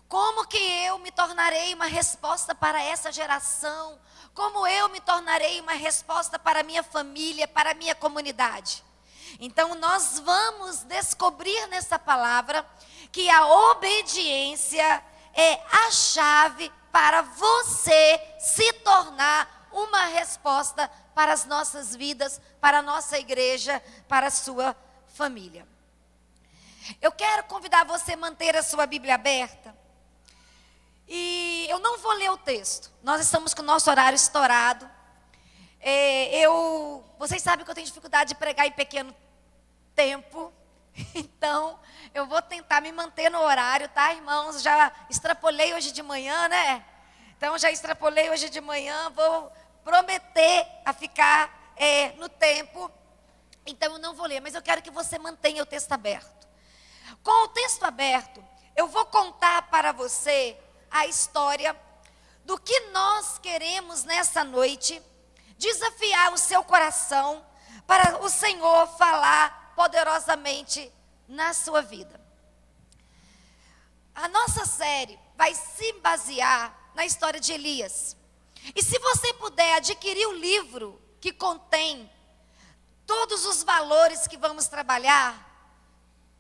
Como que eu me tornarei uma resposta para essa geração? Como eu me tornarei uma resposta para a minha família, para a minha comunidade? Então nós vamos descobrir nessa palavra que a obediência é a chave para você se tornar uma resposta para as nossas vidas, para a nossa igreja, para a sua família. Eu quero convidar você a manter a sua Bíblia aberta. E eu não vou ler o texto. Nós estamos com o nosso horário estourado. Vocês sabem que eu tenho dificuldade de pregar em pequeno tempo. Então, eu vou tentar me manter no horário, tá, irmãos? Já extrapolei hoje de manhã, né? Então, já extrapolei hoje de manhã. Vou prometer a ficar no tempo. Então, eu não vou ler, mas eu quero que você mantenha o texto aberto. Com o texto aberto, eu vou contar para você a história do que nós queremos nessa noite, desafiar o seu coração para o Senhor falar poderosamente na sua vida. A nossa série vai se basear na história de Elias. E se você puder adquirir o livro que contém todos os valores que vamos trabalhar,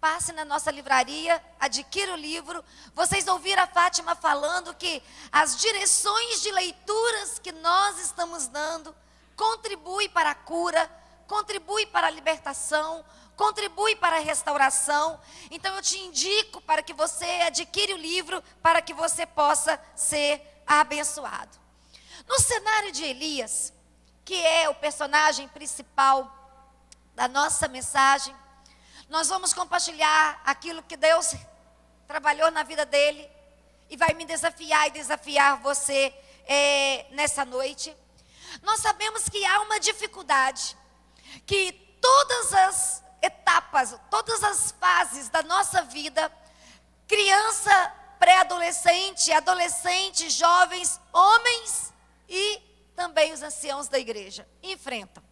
passe na nossa livraria, adquira o livro. Vocês ouviram a Fátima falando que as direções de leituras que nós estamos dando contribuem para a cura, contribuem para a libertação, contribuem para a restauração. Então eu te indico para que você adquire o livro, para que você possa ser abençoado. No cenário de Elias, que é o personagem principal da nossa mensagem, nós vamos compartilhar aquilo que Deus trabalhou na vida dele e vai me desafiar e desafiar você nessa noite. Nós sabemos que há uma dificuldade, que todas as etapas, todas as fases da nossa vida, criança, pré-adolescente, adolescente, jovens, homens e também os anciãos da igreja enfrentam.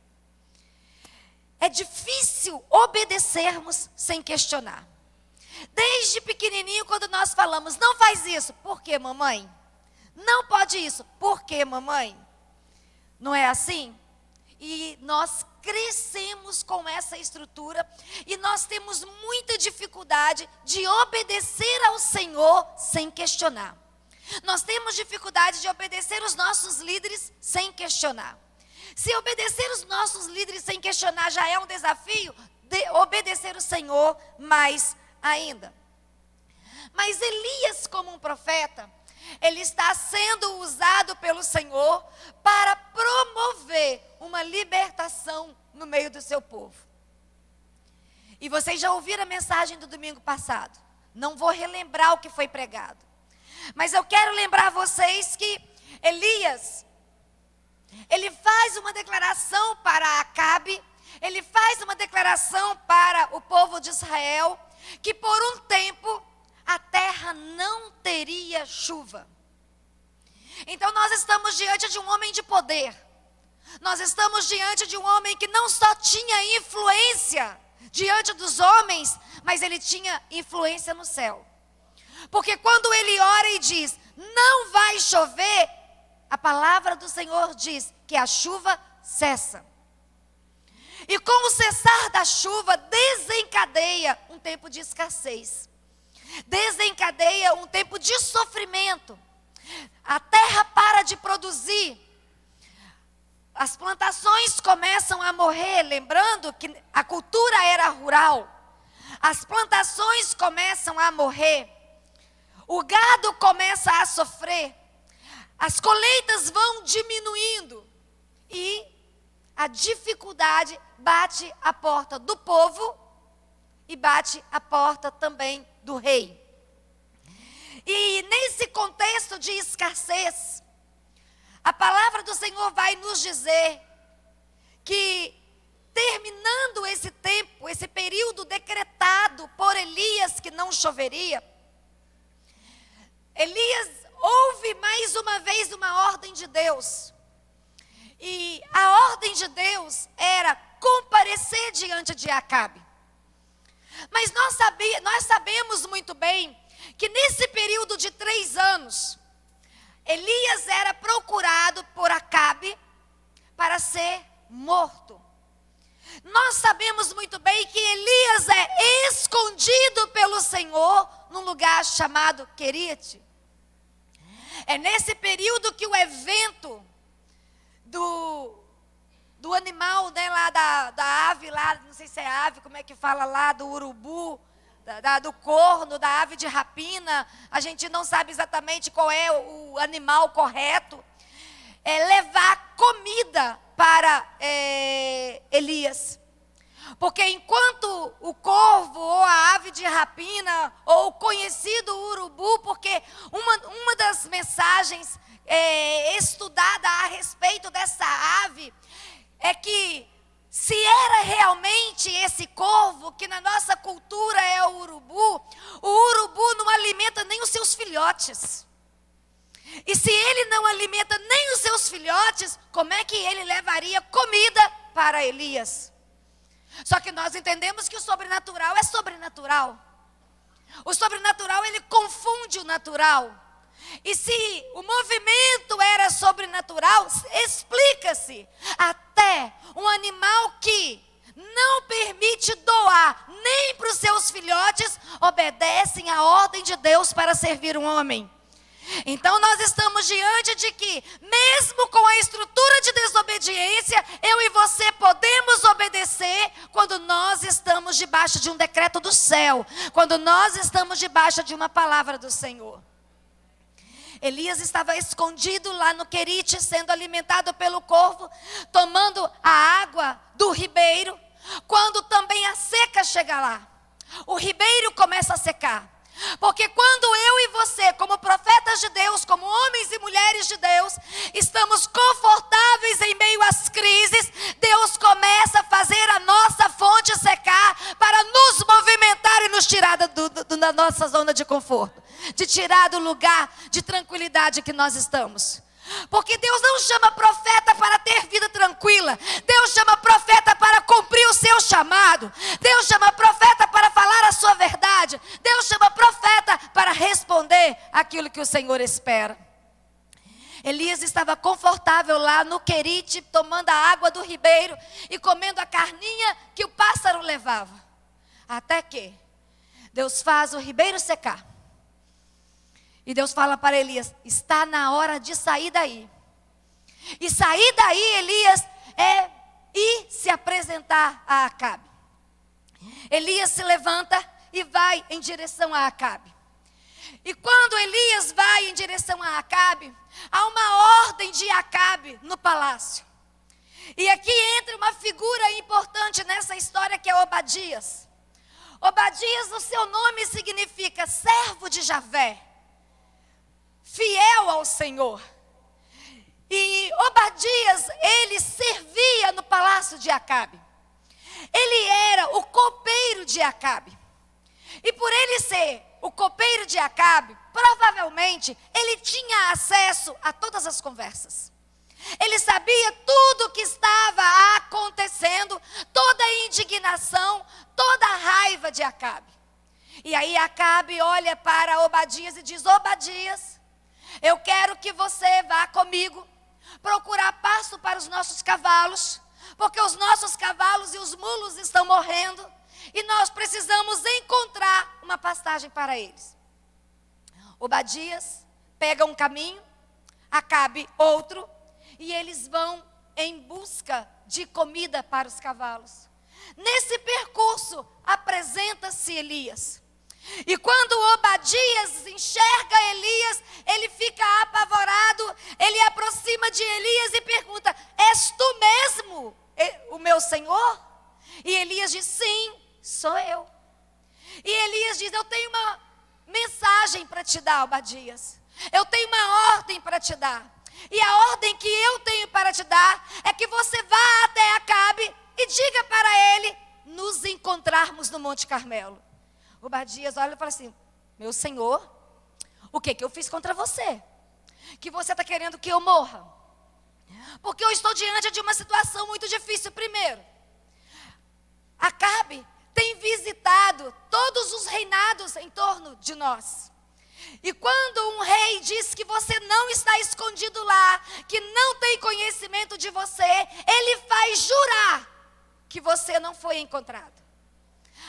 É difícil obedecermos sem questionar. Desde pequenininho, quando nós falamos, não faz isso. Por quê, mamãe? Não pode isso. Por quê, mamãe? Não é assim? E nós crescemos com essa estrutura e nós temos muita dificuldade de obedecer ao Senhor sem questionar. Nós temos dificuldade de obedecer os nossos líderes sem questionar. Se obedecer os nossos líderes sem questionar já é um desafio, obedecer o Senhor mais ainda. Mas Elias, como um profeta, ele está sendo usado pelo Senhor para promover uma libertação no meio do seu povo. E vocês já ouviram a mensagem do domingo passado. Não vou relembrar o que foi pregado. Mas eu quero lembrar vocês que Elias, ele faz uma declaração para Acabe, ele faz uma declaração para o povo de Israel, que por um tempo a terra não teria chuva. Então nós estamos diante de um homem de poder. Nós estamos diante de um homem que não só tinha influência diante dos homens, mas ele tinha influência no céu. Porque quando ele ora e diz, não vai chover, a palavra do Senhor diz que a chuva cessa. E com o cessar da chuva, desencadeia um tempo de escassez. Desencadeia um tempo de sofrimento. A terra para de produzir. as plantações começam a morrer, lembrando que a cultura era rural. As plantações começam a morrer. O gado começa a sofrer. As colheitas vão diminuindo. E a dificuldade bate a porta do povo e bate a porta também do rei. E nesse contexto de escassez, a palavra do Senhor vai nos dizer que, terminando esse tempo, esse período decretado por Elias que não choveria, Elias ouve mais uma vez uma ordem de Deus. E a ordem de Deus era comparecer diante de Acabe. Mas nós sabemos muito bem que nesse período de 3 anos, Elias era procurado por Acabe para ser morto. Nós sabemos muito bem que Elias é escondido pelo Senhor num lugar chamado Querite. É nesse período que o evento do animal, né, lá da ave, lá, não sei se é ave, como é que fala lá, do urubu, do corno, da ave de rapina, a gente não sabe exatamente qual é o animal correto, é levar comida para Elias. Porque enquanto o corvo ou a ave de rapina, ou o conhecido urubu, porque uma das mensagens estudada a respeito dessa ave é que se era realmente esse corvo, que na nossa cultura é o urubu não alimenta nem os seus filhotes. E se ele não alimenta nem os seus filhotes, como é que ele levaria comida para Elias? Só que nós entendemos que o sobrenatural é sobrenatural. O sobrenatural, ele confunde o natural. E se o movimento era sobrenatural, explica-se. Até um animal que não permite doar nem para os seus filhotes, obedecem à ordem de Deus para servir um homem. Então nós estamos diante de que, mesmo com a estrutura de desobediência, eu e você podemos obedecer quando nós estamos debaixo de um decreto do céu, quando nós estamos debaixo de uma palavra do Senhor. Elias estava escondido lá no Querite, sendo alimentado pelo corvo, tomando a água do ribeiro, quando também a seca chega lá. O ribeiro começa a secar. Porque quando eu e você, como profetas de Deus, como homens e mulheres de Deus, estamos confortáveis em meio às crises, Deus começa a fazer a nossa fonte secar para nos movimentar e nos tirar da nossa zona de conforto, de tirar do lugar de tranquilidade que nós estamos. Porque Deus não chama profeta para ter vida tranquila. Deus chama profeta para cumprir o seu chamado. Deus chama profeta para falar a sua verdade. Deus chama profeta para responder aquilo que o Senhor espera. Elias estava confortável lá no Querite, tomando a água do ribeiro e comendo a carninha que o pássaro levava. Até que Deus faz o ribeiro secar. E Deus fala para Elias, está na hora de sair daí. E sair daí, Elias, é ir se apresentar a Acabe. Elias se levanta e vai em direção a Acabe. E quando Elias vai em direção a Acabe, há uma ordem de Acabe no palácio. E aqui entra uma figura importante nessa história, que é Obadias. Obadias, o seu nome significa servo de Javé, fiel ao Senhor. E Obadias, ele servia no palácio de Acabe. Ele era o copeiro de Acabe. E por ele ser o copeiro de Acabe, provavelmente ele tinha acesso a todas as conversas. Ele sabia tudo o que estava acontecendo, toda a indignação, toda a raiva de Acabe. E aí Acabe olha para Obadias e diz, Obadias, eu quero que você vá comigo procurar pasto para os nossos cavalos, porque os nossos cavalos e os mulos estão morrendo e nós precisamos encontrar uma pastagem para eles. Obadias pega um caminho, Acabe outro, e eles vão em busca de comida para os cavalos. Nesse percurso, apresenta-se Elias. E quando Obadias enxerga Elias, ele fica apavorado, ele aproxima de Elias e pergunta: és tu mesmo o meu senhor? E Elias diz: sim, sou eu. E Elias diz: eu tenho uma mensagem para te dar, Obadias. Eu tenho uma ordem para te dar. E a ordem que eu tenho para te dar é que você vá até Acabe e diga para ele nos encontrarmos no Monte Carmelo. Obadias olha e fala assim: meu senhor, o que eu fiz contra você? Que você está querendo que eu morra? Porque eu estou diante de uma situação muito difícil. Primeiro, Acabe tem visitado todos os reinados em torno de nós. E quando um rei diz que você não está escondido lá, que não tem conhecimento de você, ele faz jurar que você não foi encontrado.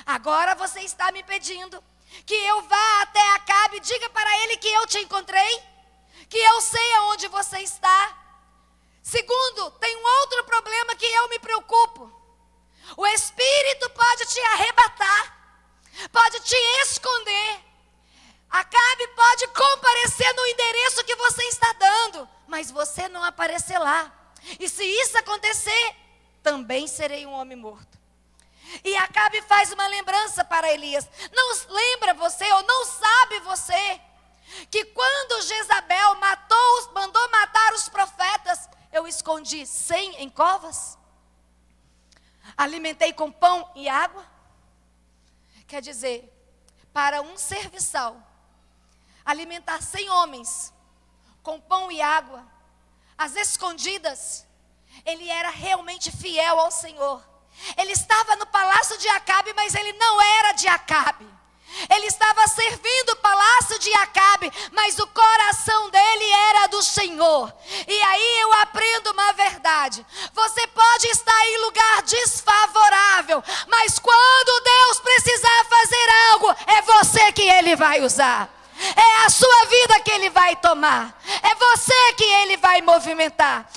Agora você está me pedindo que eu vá até Acabe e diga para ele que eu te encontrei, que eu sei aonde você está. Segundo, tem um outro problema que eu me preocupo. O espírito pode te arrebatar, pode te esconder. Acabe pode comparecer no endereço que você está dando, mas você não aparecer lá. E se isso acontecer, também serei um homem morto. E Acabe faz uma lembrança para Elias. Não lembra você, ou não sabe você, que quando Jezabel mandou matar os profetas, eu escondi 100 em covas? Alimentei com pão e água? Quer dizer, para um serviçal alimentar 100 homens com pão e água, às escondidas, ele era realmente fiel ao Senhor. Ele estava no palácio de Acabe, mas ele não era de Acabe. Ele estava servindo o palácio de Acabe, mas o coração dele era do Senhor. E aí eu aprendo uma verdade: você pode estar em lugar desfavorável, mas quando Deus precisar fazer algo, é você que ele vai usar. É a sua vida que ele vai tomar. É você que ele vai movimentar.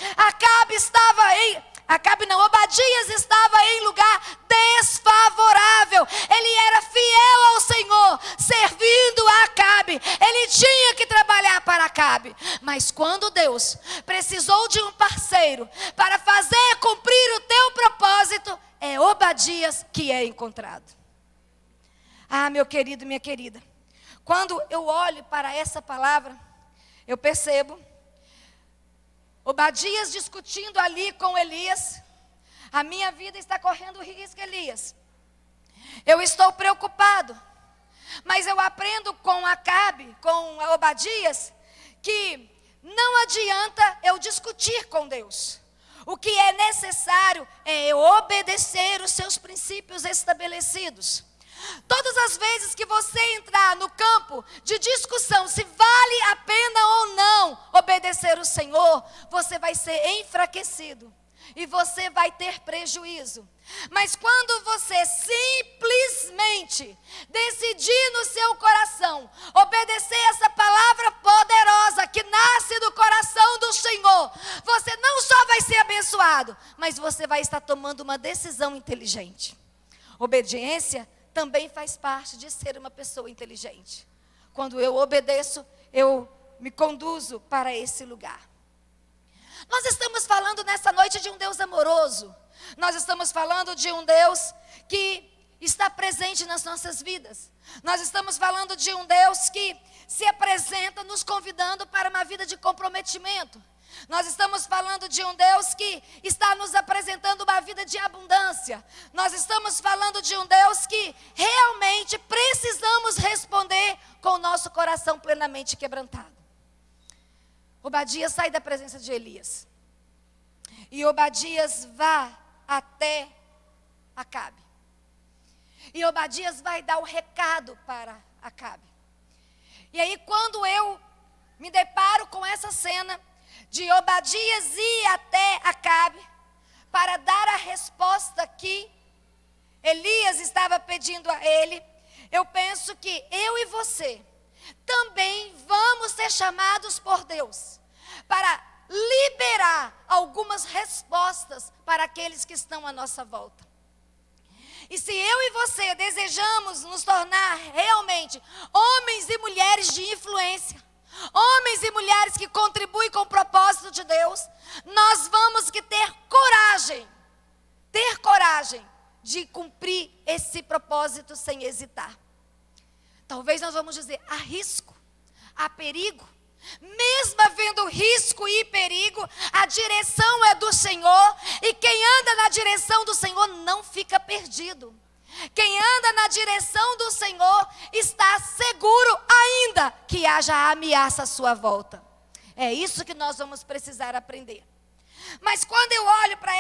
Obadias estava em lugar desfavorável. Ele era fiel ao Senhor, servindo a Acabe. Ele tinha que trabalhar para Acabe. Mas quando Deus precisou de um parceiro para fazer cumprir o teu propósito, é Obadias que é encontrado. Ah, meu querido, minha querida, quando eu olho para essa palavra, eu percebo Obadias discutindo ali com Elias. A minha vida está correndo risco, Elias. Eu estou preocupado. Mas eu aprendo com Acabe, com Obadias, que não adianta eu discutir com Deus. O que é necessário é eu obedecer os seus princípios estabelecidos. Todas as vezes que você entrar no campo de discussão se vale a pena ou não obedecer o Senhor, você vai ser enfraquecido e você vai ter prejuízo. Mas quando você simplesmente decidir no seu coração obedecer essa palavra poderosa que nasce do coração do Senhor, você não só vai ser abençoado, mas você vai estar tomando uma decisão inteligente. Obediência também faz parte de ser uma pessoa inteligente. Quando eu obedeço, eu me conduzo para esse lugar. Nós estamos falando nessa noite de um Deus amoroso. Nós estamos falando de um Deus que está presente nas nossas vidas. Nós estamos falando de um Deus que se apresenta nos convidando para uma vida de comprometimento. Nós estamos falando de um Deus que está nos apresentando uma vida de abundância. Nós estamos falando de um Deus que realmente precisamos responder com o nosso coração plenamente quebrantado. Obadias sai da presença de Elias. E Obadias vai até Acabe. E Obadias vai dar o recado para Acabe. E aí quando eu me deparo com essa cena de Obadias ir até Acabe para dar a resposta que Elias estava pedindo a ele, eu penso que eu e você também vamos ser chamados por Deus para liberar algumas respostas para aqueles que estão à nossa volta. E se eu e você desejamos nos tornar realmente homens e mulheres de influência, homens e mulheres que contribuem com o propósito de Deus, nós vamos que ter coragem de cumprir esse propósito sem hesitar. Talvez nós vamos dizer, há risco, há perigo. Mesmo havendo risco e perigo, a direção é do Senhor, e quem anda na direção do Senhor não fica perdido. Quem anda na direção do Senhor está seguro, ainda que haja ameaça à sua volta. É isso que nós vamos precisar aprender. Mas quando eu olho para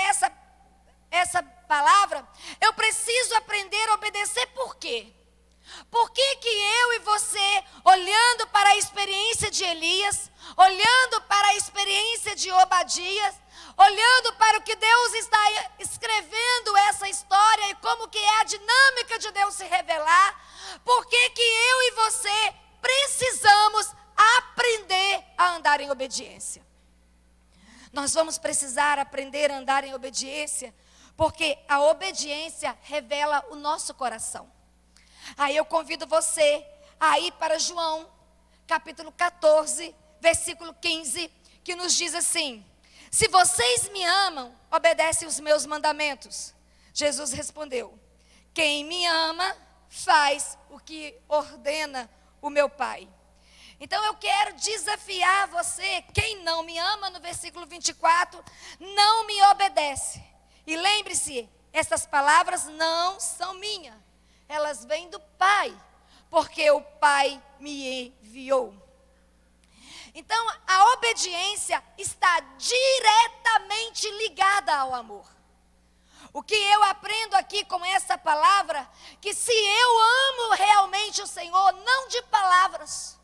essa palavra, eu preciso aprender a obedecer. Por quê? Por que eu e você, olhando para a experiência de Elias, olhando para a experiência de Obadias, olhando para o que Deus está escrevendo essa história e como que é a dinâmica de Deus se revelar, por que eu e você precisamos aprender a andar em obediência? Nós vamos precisar aprender a andar em obediência, porque a obediência revela o nosso coração. Aí eu convido você a ir para João, capítulo 14, versículo 15, que nos diz assim: se vocês me amam, obedecem os meus mandamentos. Jesus respondeu: quem me ama, faz o que ordena o meu Pai. Então eu quero desafiar você, quem não me ama, no versículo 24, não me obedece. E lembre-se, essas palavras não são minhas. Elas vêm do Pai, porque o Pai me enviou. Então, a obediência está diretamente ligada ao amor. O que eu aprendo aqui com essa palavra, que se eu amo realmente o Senhor, não de palavras,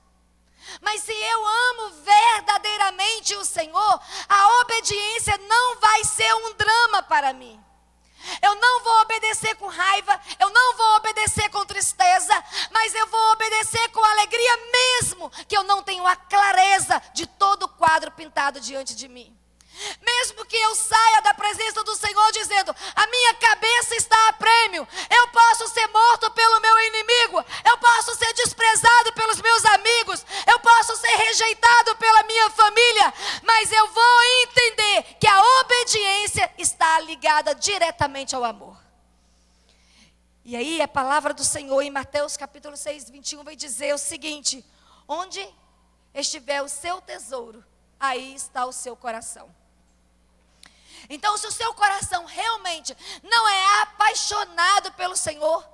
mas se eu amo verdadeiramente o Senhor, a obediência não vai ser um drama para mim. Eu não vou obedecer com raiva, eu não vou obedecer com tristeza, mas eu vou obedecer com alegria, mesmo que eu não tenha a clareza de todo o quadro pintado diante de mim. Mesmo que eu saia da presença do Senhor dizendo, a minha cabeça está a prêmio, eu posso ser morto pelo meu inimigo, eu posso ser desprezado pelos meus amigos, eu posso ser rejeitado pela minha família, mas eu vou entender que a obediência está ligada diretamente ao amor. E aí a palavra do Senhor em Mateus capítulo 6, 21 vai dizer o seguinte: onde estiver o seu tesouro, aí está o seu coração. Então, se o seu coração realmente não é apaixonado pelo Senhor,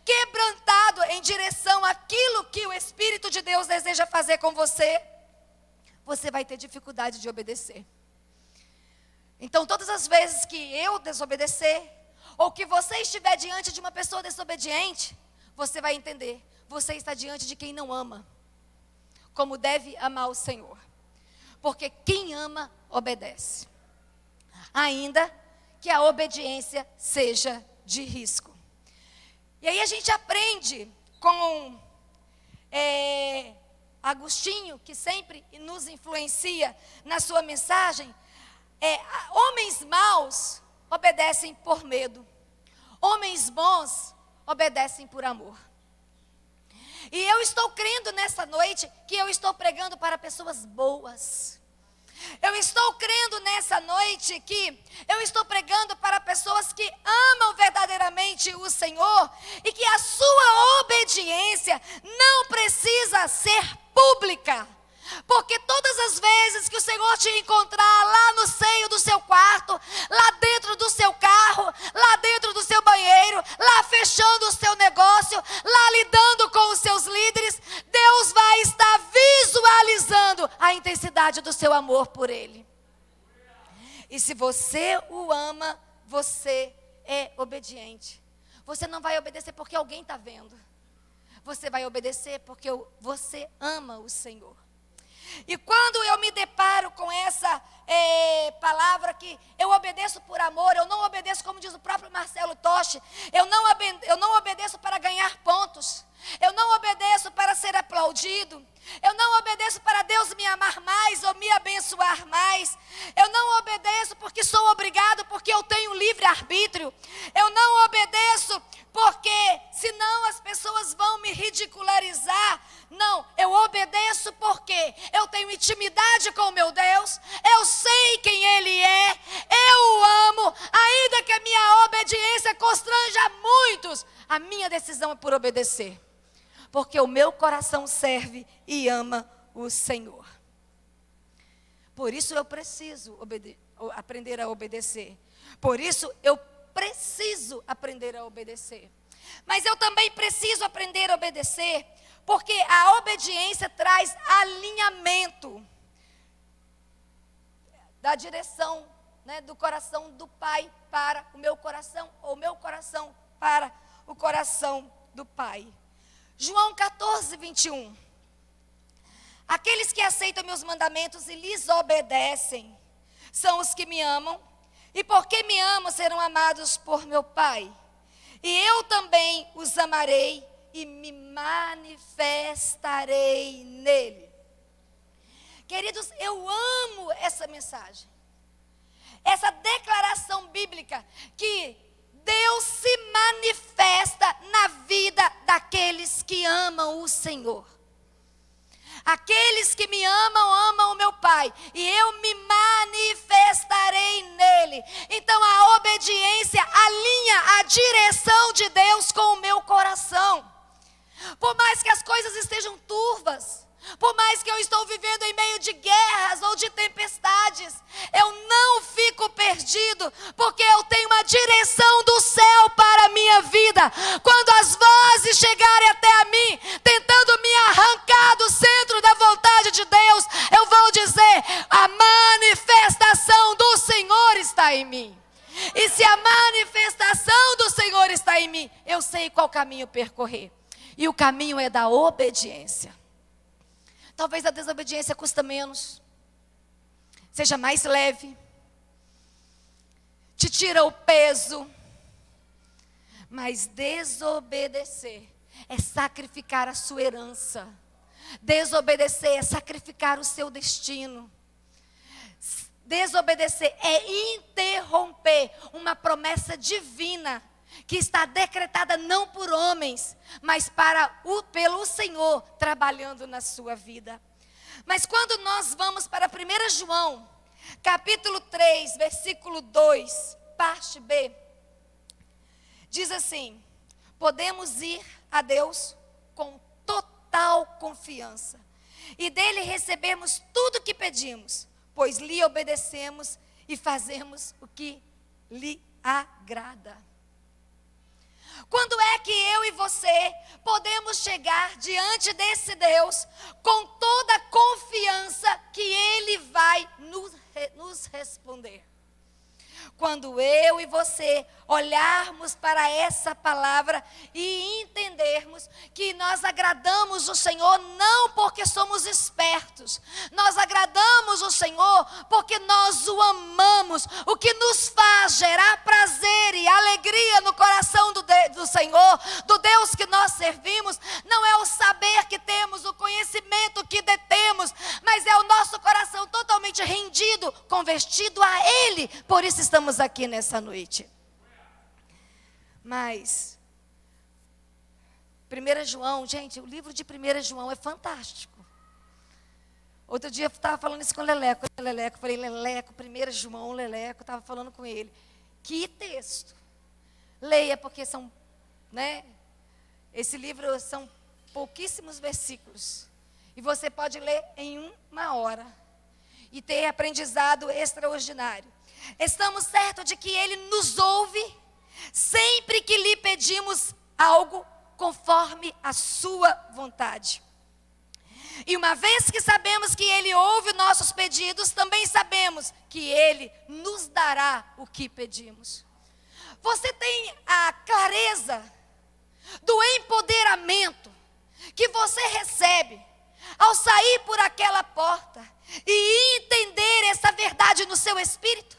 quebrantado em direção àquilo que o Espírito de Deus deseja fazer com você, você vai ter dificuldade de obedecer. Então, todas as vezes que eu desobedecer, ou que você estiver diante de uma pessoa desobediente, você vai entender, você está diante de quem não ama, como deve amar o Senhor. Porque quem ama, obedece. Ainda que a obediência seja de risco. E aí a gente aprende com Agostinho, que sempre nos influencia na sua mensagem, homens maus obedecem por medo, homens bons obedecem por amor. E eu estou crendo nessa noite que eu estou pregando para pessoas boas. Eu estou crendo nessa noite que eu estou pregando para pessoas que amam verdadeiramente o Senhor e que a sua obediência não precisa ser pública. Porque todas as vezes que o Senhor te encontrar lá no seio do seu quarto, lá dentro do seu carro, lá dentro do seu banheiro, lá fechando o seu negócio, lá lidando com os seus líderes, Deus vai estar visualizando a intensidade do seu amor por Ele. E se você o ama, você é obediente. Você não vai obedecer porque alguém está vendo. Você vai obedecer porque você ama o Senhor. E quando eu me deparo com essa palavra que eu obedeço por amor, eu não obedeço, como diz o próprio Marcelo Toshi, eu não obedeço para ganhar pontos, eu não obedeço para ser aplaudido, eu não obedeço para Deus me amar mais ou me abençoar mais, livre-arbítrio. Eu não obedeço porque senão as pessoas vão me ridicularizar. Não, eu obedeço porque eu tenho intimidade com o meu Deus, eu sei quem Ele é, eu o amo, ainda que a minha obediência constranja muitos, a minha decisão é por obedecer, porque o meu coração serve e ama o Senhor. Por isso eu preciso aprender a obedecer, por isso eu preciso aprender a obedecer. Mas eu também preciso aprender a obedecer, porque a obediência traz alinhamento da direção, né, do coração do Pai para o meu coração, ou o meu coração para o coração do Pai. João 14, 21. Aqueles que aceitam meus mandamentos e lhes obedecem são os que me amam, e porque me amam serão amados por meu Pai. E eu também os amarei e me manifestarei nele. Queridos, eu amo essa mensagem. Essa declaração bíblica que Deus se manifesta na vida daqueles que amam o Senhor. Aqueles que me amam, amam o meu Pai, e eu me manifestarei nele. Então a obediência alinha a direção de Deus com o meu coração. Por mais que as coisas estejam turvas, por mais que eu estou vivendo em meio de guerras ou de tempestades, eu não fico perdido, porque eu tenho uma direção do céu para a minha vida. Quando as vozes chegarem até a mim, tentando me arrancar do centro da vontade de Deus, eu vou dizer: a manifestação do Senhor está em mim. E se a manifestação do Senhor está em mim, eu sei qual caminho percorrer. E o caminho é da obediência. Talvez a desobediência custa menos, seja mais leve, te tira o peso, mas desobedecer é sacrificar a sua herança, desobedecer é sacrificar o seu destino, desobedecer é interromper uma promessa divina, que está decretada não por homens, mas pelo Senhor trabalhando na sua vida. Mas quando nós vamos para 1 João, capítulo 3, versículo 2, parte B, diz assim: podemos ir a Deus com total confiança, e dele recebemos tudo o que pedimos, pois lhe obedecemos e fazemos o que lhe agrada. Quando é que eu e você podemos chegar diante desse Deus com toda a confiança que Ele vai nos responder? Quando eu e você olharmos para essa palavra e entendermos que nós agradamos o Senhor não porque somos espertos, nós agradamos o Senhor porque nós o amamos. O que nos faz gerar prazer e alegria no coração do Senhor, do Deus que nós servimos, não é o saber que temos, o conhecimento que detemos, mas é o nosso coração totalmente rendido, convertido a Ele. Por isso estamos aqui nessa noite. Mas 1 João, gente, o livro de 1 João é fantástico. Outro dia eu estava falando isso com o Leleco. Falei: Leleco, 1 João, Leleco, estava falando com ele. Que texto! Leia, porque são, né? Esse livro são pouquíssimos versículos. E você pode ler em uma hora e ter aprendizado extraordinário. Estamos certos de que Ele nos ouve sempre que lhe pedimos algo conforme a sua vontade. E uma vez que sabemos que Ele ouve nossos pedidos, também sabemos que Ele nos dará o que pedimos. Você tem a clareza do empoderamento que você recebe ao sair por aquela porta e entender essa verdade no seu espírito?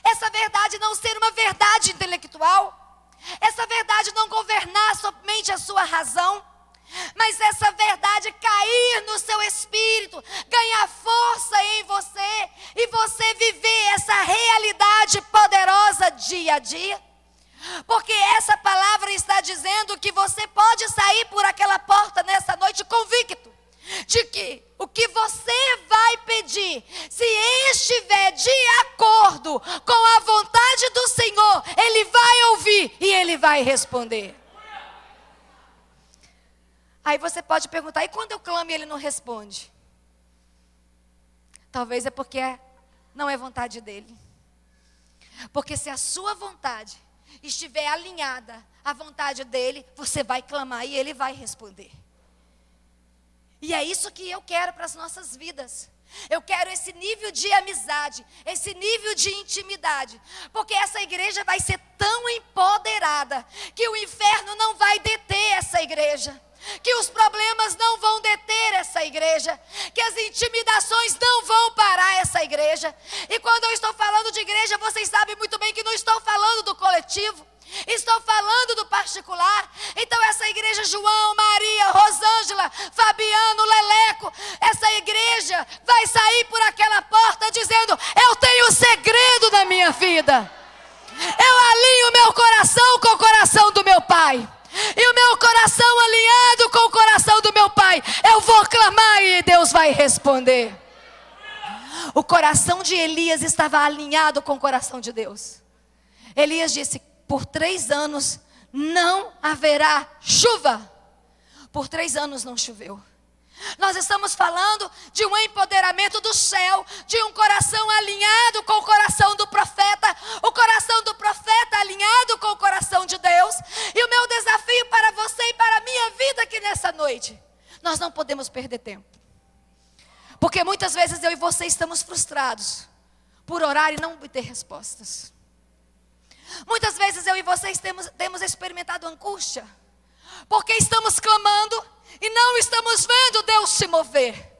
Essa verdade não ser uma verdade intelectual, essa verdade não governar somente a sua razão, mas essa verdade cair no seu espírito, ganhar força em você, e você viver essa realidade poderosa dia a dia. Porque essa palavra está dizendo que você pode sair por aquela porta nessa noite convicto de que o que você vai pedir, se estiver de acordo com a vontade do Senhor, Ele vai ouvir e Ele vai responder. Aí você pode perguntar, e quando eu clamo e Ele não responde? Talvez é porque não é vontade dEle. Porque se a sua vontade estiver alinhada à vontade dEle, você vai clamar e Ele vai responder. E é isso que eu quero para as nossas vidas. Eu quero esse nível de amizade, esse nível de intimidade. Porque essa igreja vai ser tão empoderada que o inferno não vai deter essa igreja. Que os problemas não vão deter essa igreja. Que as intimidações não vão parar essa igreja. E quando eu estou falando de igreja, vocês sabem muito bem que não estou falando do coletivo. Estou falando do particular. Então essa igreja, João, Maria, Rosângela, Fabiano, Leleco, essa igreja vai sair por aquela porta dizendo: eu tenho um segredo na minha vida. Eu alinho meu coração com o coração do meu Pai. E o meu coração alinhado com o coração do meu Pai, eu vou clamar e Deus vai responder. O coração de Elias estava alinhado com o coração de Deus. Elias disse: por 3 anos não haverá chuva. Por 3 anos não choveu. Nós estamos falando de um empoderamento do céu, de um coração alinhado com o coração do profeta, o coração do profeta alinhado com o coração de Deus. E o meu desafio para você e para a minha vida aqui nessa noite: nós não podemos perder tempo. Porque muitas vezes eu e você estamos frustrados por orar e não obter respostas. Muitas vezes eu e vocês temos experimentado angústia, porque estamos clamando e não estamos vendo Deus se mover.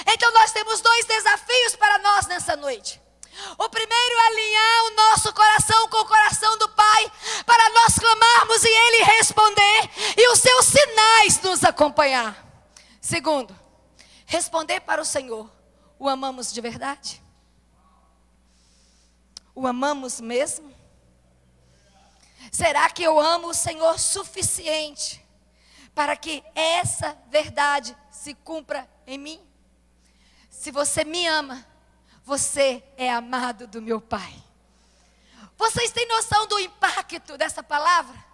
Então nós temos 2 desafios para nós nessa noite. O primeiro é alinhar o nosso coração com o coração do Pai, para nós clamarmos e Ele responder, e os seus sinais nos acompanhar. Segundo, responder para o Senhor: o amamos de verdade? O amamos mesmo? Será que eu amo o Senhor suficiente para que essa verdade se cumpra em mim? Se você me ama, você é amado do meu Pai. Vocês têm noção do impacto dessa palavra?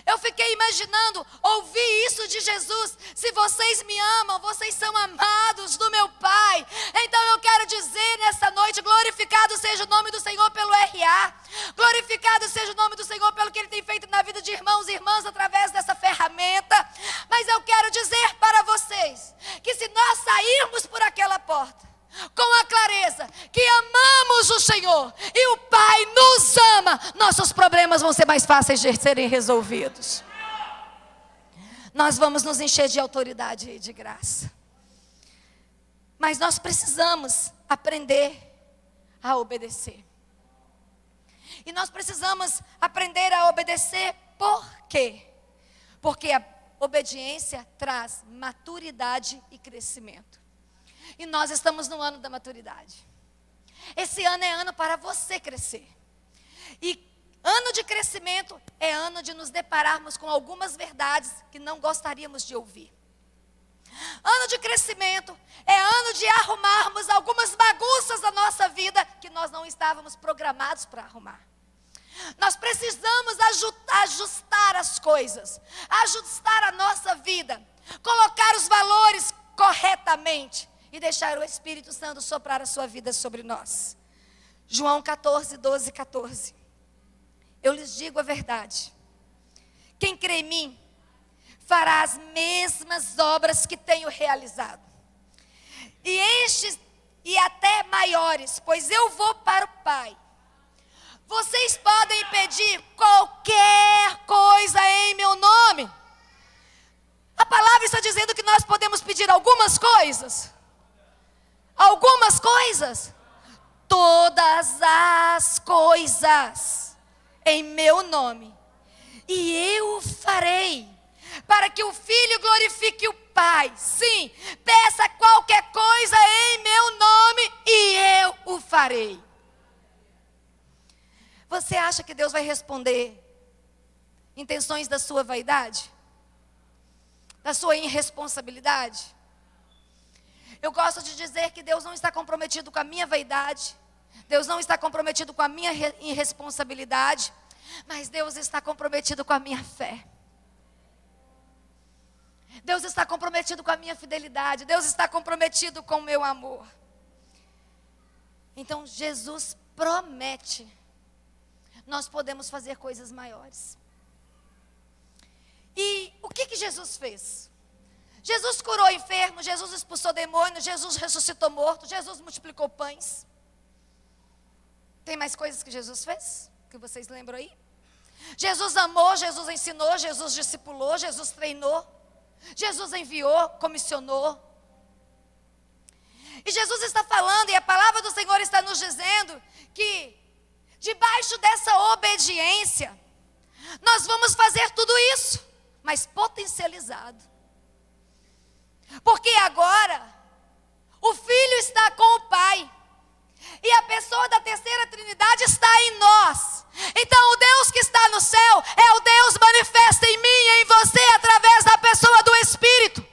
Eu fiquei imaginando, ouvir isso de Jesus: se vocês me amam, vocês são amados do meu Pai. Então eu quero dizer nessa noite: glorificado seja o nome do Senhor pelo RA. Glorificado seja o nome do Senhor pelo que Ele tem feito na vida de irmãos e irmãs através dessa ferramenta. Mas eu quero dizer para vocês que se nós sairmos por aquela porta com a clareza que amamos o Senhor e o Pai nos ama, nossos problemas vão ser mais fáceis de serem resolvidos. Nós vamos nos encher de autoridade e de graça. Mas nós precisamos aprender a obedecer. E nós precisamos aprender a obedecer por quê? Porque a obediência traz maturidade e crescimento. E nós estamos no ano da maturidade. Esse ano é ano para você crescer. E ano de crescimento é ano de nos depararmos com algumas verdades que não gostaríamos de ouvir. Ano de crescimento é ano de arrumarmos algumas bagunças da nossa vida que nós não estávamos programados para arrumar. Nós precisamos ajustar as coisas, ajustar a nossa vida, colocar os valores corretamente e deixar o Espírito Santo soprar a sua vida sobre nós. João 14, 12, 14. Eu lhes digo a verdade: quem crê em mim fará as mesmas obras que tenho realizado, e até maiores, pois eu vou para o Pai. Vocês podem pedir qualquer coisa em meu nome. A palavra está dizendo que nós podemos pedir algumas coisas. Algumas coisas. Todas as coisas em meu nome. E eu o farei, para que o Filho glorifique o Pai. Sim, peça qualquer coisa em meu nome e eu o farei. Você acha que Deus vai responder intenções da sua vaidade? Da sua irresponsabilidade? Eu gosto de dizer que Deus não está comprometido com a minha vaidade. Deus não está comprometido com a minha irresponsabilidade. Mas Deus está comprometido com a minha fé. Deus está comprometido com a minha fidelidade. Deus está comprometido com o meu amor. Então Jesus promete. Nós podemos fazer coisas maiores. E o que Jesus fez? Jesus curou enfermos, Jesus expulsou demônios, Jesus ressuscitou mortos, Jesus multiplicou pães. Tem mais coisas que Jesus fez? Que vocês lembram aí? Jesus amou, Jesus ensinou, Jesus discipulou, Jesus treinou, Jesus enviou, comissionou. E Jesus está falando, e a palavra do Senhor está nos dizendo que debaixo dessa obediência, nós vamos fazer tudo isso, mas potencializado. Porque agora, o Filho está com o Pai, e a pessoa da terceira Trindade está em nós. Então o Deus que está no céu é o Deus manifesto em mim e em você através da pessoa do Espírito.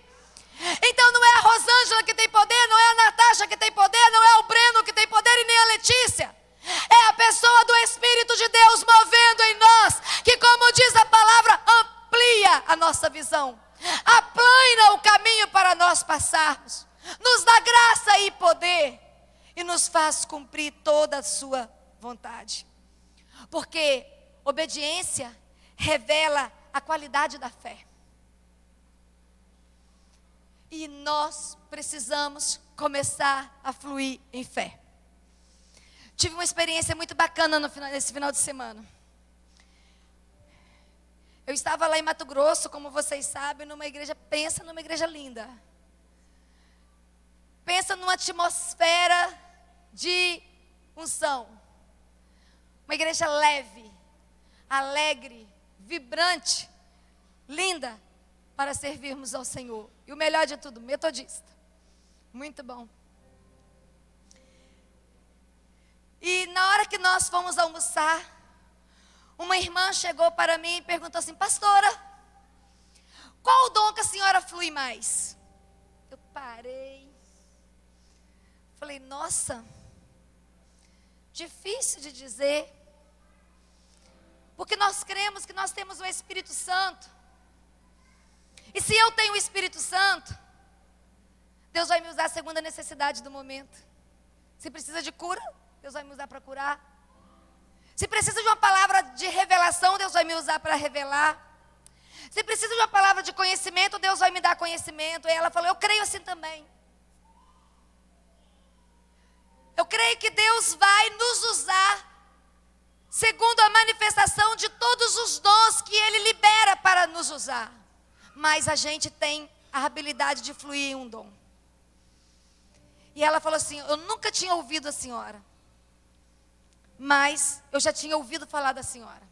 Então não é a Rosângela que tem poder, não é a Natasha que tem poder, não é o Breno que tem poder e nem a Letícia. É a pessoa do Espírito de Deus movendo em nós, que, como diz a palavra, amplia a nossa visão, aplana o caminho para nós passarmos, nos dá graça e poder e nos faz cumprir toda a sua vontade. Porque obediência revela a qualidade da fé. E nós precisamos começar a fluir em fé. Tive uma experiência muito bacana nesse final de semana. Eu estava lá em Mato Grosso, como vocês sabem, numa igreja, pensa numa igreja linda. Pensa numa atmosfera de unção. Uma igreja leve, alegre, vibrante, linda, para servirmos ao Senhor. E o melhor de tudo, metodista. Muito bom. E na hora que nós fomos almoçar, uma irmã chegou para mim e perguntou assim: pastora, qual o dom que a senhora flui mais? Eu parei. Falei, nossa, difícil de dizer. Porque nós cremos que nós temos o Espírito Santo. E se eu tenho o Espírito Santo, Deus vai me usar segundo a necessidade do momento. Se precisa de cura, Deus vai me usar para curar. Se precisa de uma palavra de revelação, Deus vai me usar para revelar. Se precisa de uma palavra de conhecimento, Deus vai me dar conhecimento. E ela falou, eu creio assim também. Eu creio que Deus vai nos usar segundo a manifestação de todos os dons que Ele libera para nos usar. Mas a gente tem a habilidade de fluir em um dom. E ela falou assim, eu nunca tinha ouvido a senhora, mas eu já tinha ouvido falar da senhora.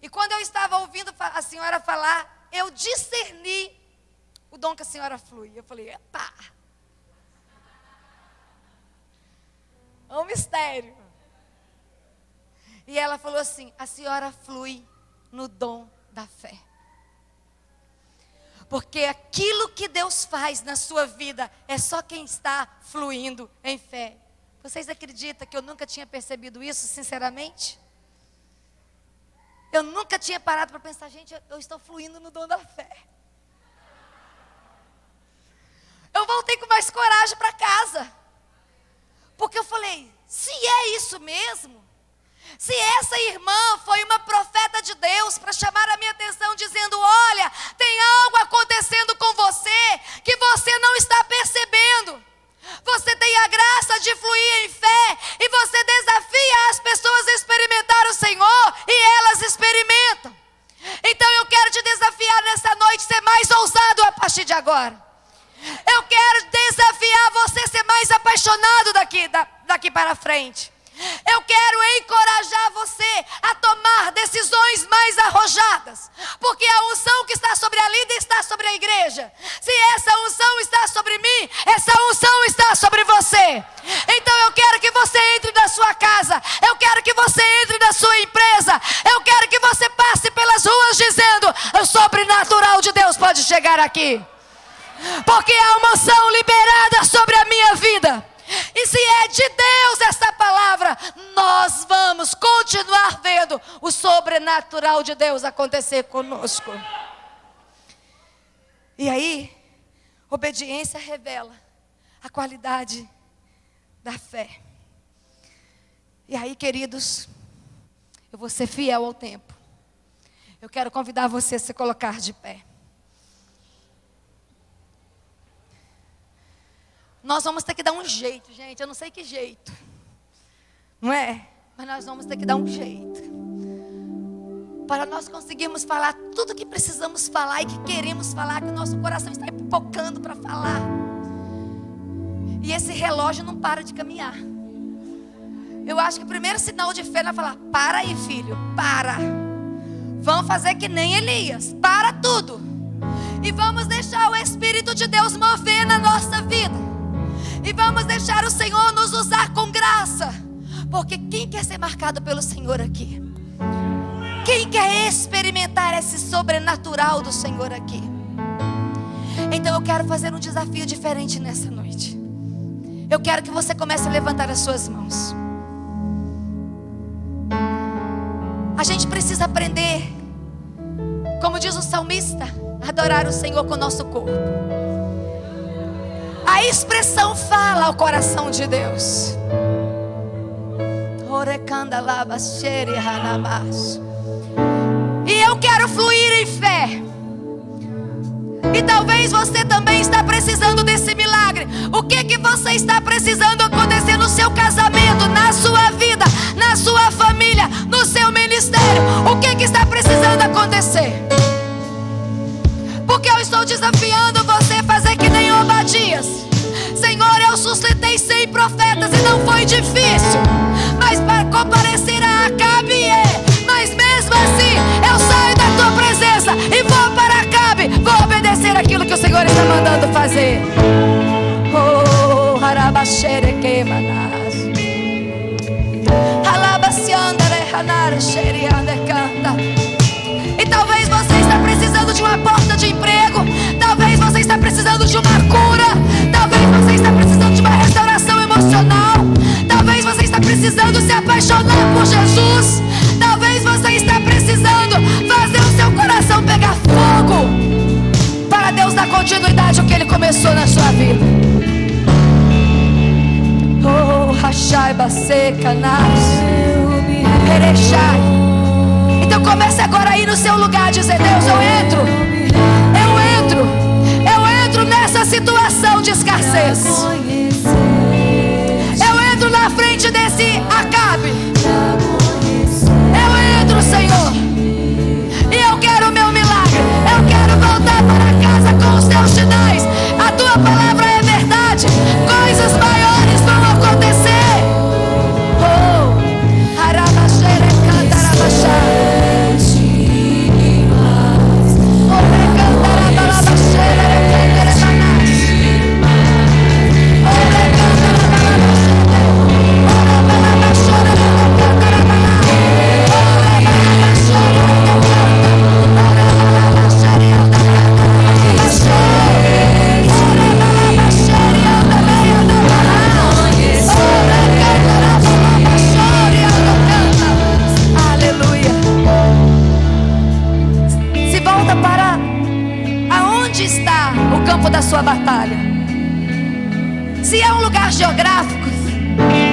E quando eu estava ouvindo a senhora falar, eu discerni o dom que a senhora flui. Eu falei, epa, é um mistério. E ela falou assim, a senhora flui no dom da fé. Porque aquilo que Deus faz na sua vida é só quem está fluindo em fé. Vocês acreditam que eu nunca tinha percebido isso, sinceramente? Eu nunca tinha parado para pensar, gente, eu estou fluindo no dom da fé. Eu voltei com mais coragem para casa. Porque eu falei, se é isso mesmo, se essa irmã foi uma profeta de Deus para chamar a minha atenção, dizendo, olha, tem algo acontecendo com você que você não está percebendo. Você tem a graça de fluir em fé e você desafia as pessoas a experimentar o Senhor e elas experimentam. Então eu quero te desafiar nessa noite, ser mais ousado a partir de agora. Eu quero desafiar você a ser mais apaixonado daqui para frente. Eu quero encorajar você a tomar decisões mais arrojadas, porque a unção que está sobre a líder está sobre a igreja. Se essa unção está sobre mim, essa unção está sobre você. Então eu quero que você entre na sua casa, eu quero que sua empresa. Eu quero que você passe pelas ruas dizendo: o sobrenatural de Deus pode chegar aqui. Porque há uma unção liberada sobre a minha vida. E se é de Deus essa palavra, nós vamos continuar vendo o sobrenatural de Deus acontecer conosco. E aí, obediência revela a qualidade da fé. E aí, queridos, eu vou ser fiel ao tempo. Eu quero convidar você a se colocar de pé. Nós vamos ter que dar um jeito, gente. Eu não sei que jeito. Não é? Mas nós vamos ter que dar um jeito. Para nós conseguirmos falar tudo o que precisamos falar e que queremos falar, que o nosso coração está pipocando para falar. E esse relógio não para de caminhar. Eu acho que o primeiro sinal de fé é falar: para aí, filho, para. Vamos fazer que nem Elias. Para tudo. E vamos deixar o Espírito de Deus mover na nossa vida. E vamos deixar o Senhor nos usar com graça. Porque quem quer ser marcado pelo Senhor aqui? Quem quer experimentar esse sobrenatural do Senhor aqui? Então eu quero fazer um desafio diferente nessa noite. Eu quero que você comece a levantar as suas mãos. A gente precisa aprender, como diz o salmista, a adorar o Senhor com o nosso corpo. A expressão fala ao coração de Deus. E eu quero fluir em fé. E talvez você também está precisando desse milagre. O que você está precisando acontecer no seu casamento, na sua vida, na sua família, no seu ministério? O que está precisando acontecer? Porque eu estou desafiando você a fazer que nem Obadias. Senhor, eu sustentei 100 profetas e não foi difícil. Mas para comparecer a Acabe mas mesmo assim eu saio da tua presença e vou para Acabe. Vou obedecer aquilo que o Senhor está mandando fazer. Oh, harabashere queimanas. Halabaciandere hanare xeriande canta. E talvez você está precisando de uma porta de emprego. Talvez você está precisando de uma cura. Talvez você está precisando de uma restauração emocional. Talvez você está precisando se apaixonar por Jesus. Talvez você está precisando fazer o seu coração pegar fogo, para Deus dar continuidade ao que Ele começou na sua vida. Oh, rachai, baseca, erechai. Então comece agora aí no seu lugar a dizer: Deus, eu entro nessa situação de escassez. Eu entro na frente desse Acabe. Eu entro, Senhor. E eu quero o meu milagre. Eu quero voltar para casa com os teus sinais. A tua palavra é verdade. Coisas maiores vão acontecer. Oh, arabashere cantarabachá. Da sua batalha. Se é um lugar geográfico,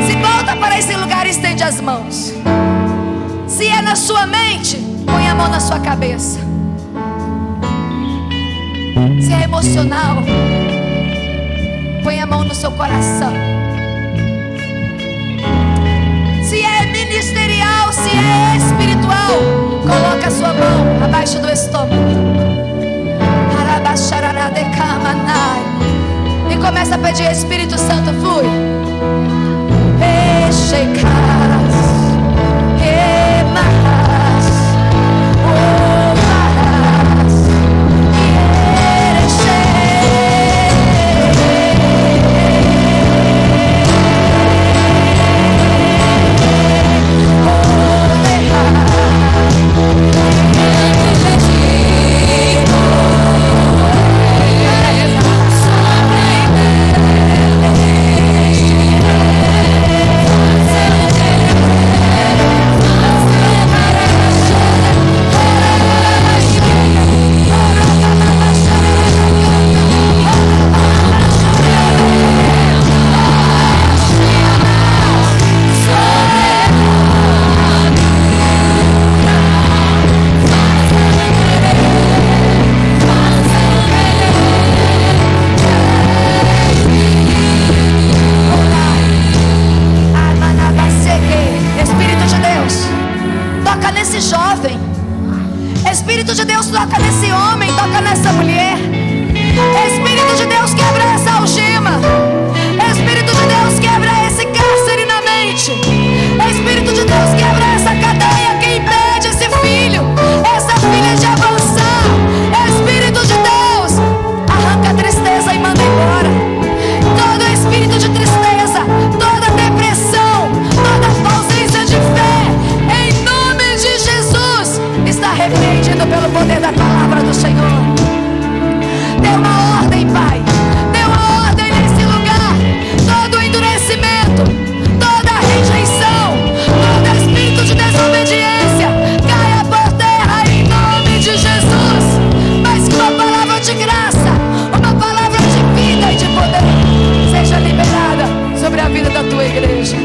se volta para esse lugar e estende as mãos. Se é na sua mente, põe a mão na sua cabeça. Se é emocional, põe a mão no seu coração. Se é ministerial, se é espiritual, coloca a sua mão abaixo do estômago. E começa a pedir: Espírito Santo, flui. Oh, toca nesse jovem. Espírito de Deus, toca nesse homem, toca nessa mulher. Espírito de Deus, quebra essa algema. Espírito de Deus, quebra esse cárcere na mente. Espírito de Deus, quebra essa cadeia que impede esse filho, essa filha de avançar. Espírito de Deus, arranca a tristeza e manda embora. Todo espírito de tristeza, toda depressão, toda ausência de fé, em nome de Jesus, está repreendido pelo poder da palavra do Senhor. Dê uma ordem, Pai. Dê uma ordem nesse lugar. Todo endurecimento, toda rejeição, todo espírito de desobediência caia por terra em nome de Jesus. Mas que uma palavra de graça, uma palavra de vida e de poder seja liberada sobre a vida da tua igreja.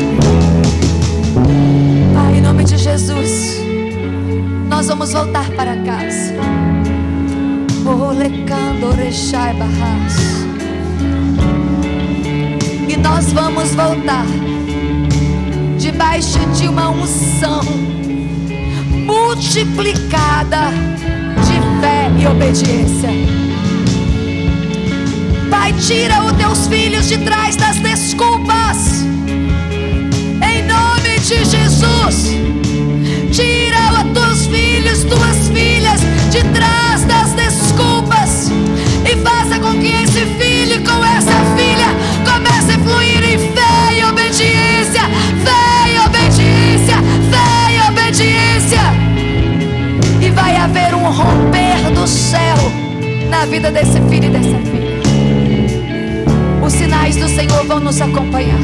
Pai, em nome de Jesus, nós vamos voltar para casa. E nós vamos voltar debaixo de uma unção multiplicada de fé e obediência. Pai, tira os teus filhos de trás das desculpas, em nome de Jesus. Tira os teus filhos, tuas filhas de trás das desculpas e faça com que esse filho, com essa filha, comece a fluir em fé e obediência, fé e obediência, fé e obediência. E vai haver um romper do céu na vida desse filho e dessa filha. Os sinais do Senhor vão nos acompanhar.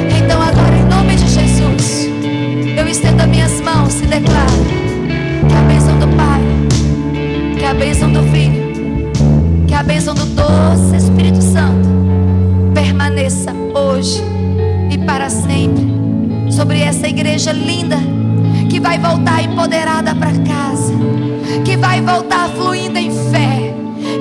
Então agora, em nome de Jesus, eu estendo as minhas mãos e declaro que a bênção do Pai, que a bênção do Filho, que a bênção do doce Espírito Santo permaneça hoje e para sempre sobre essa igreja linda, que vai voltar empoderada para casa, que vai voltar fluindo em fé,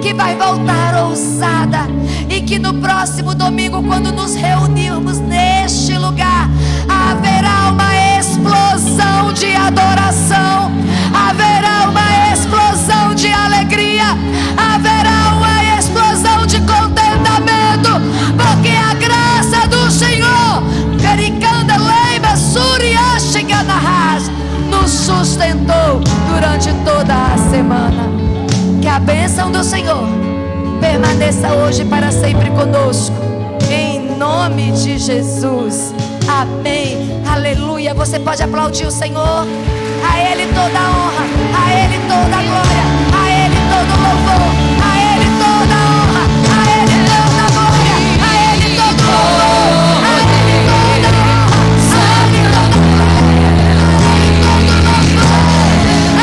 que vai voltar ousada, e que no próximo domingo, quando nos reunirmos neste lugar, haverá uma explosão de adoração, haverá uma explosão de alegria, haverá uma explosão de contentamento, porque a graça do Senhor nos sustentou durante toda a semana. Que a bênção do Senhor permaneça hoje e para sempre conosco, em nome de Jesus, amém, aleluia. Você pode aplaudir o Senhor. A Ele toda a honra, a Ele toda a glória, a Ele todo o louvor, a Ele toda a honra, a Ele toda a glória, a Ele todo o louvor, a Ele toda a honra, a Ele toda a glória, a Ele todo o louvor.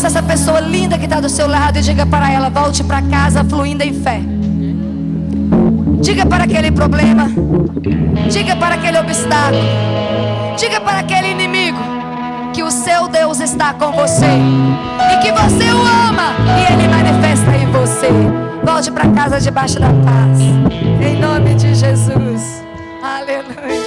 Essa pessoa linda que está do seu lado e diga para ela: volte para casa fluindo em fé. Diga para aquele problema, diga para aquele obstáculo, diga para aquele inimigo que o seu Deus está com você e que você o ama e Ele manifesta em você. Volte para casa debaixo da paz, em nome de Jesus, aleluia.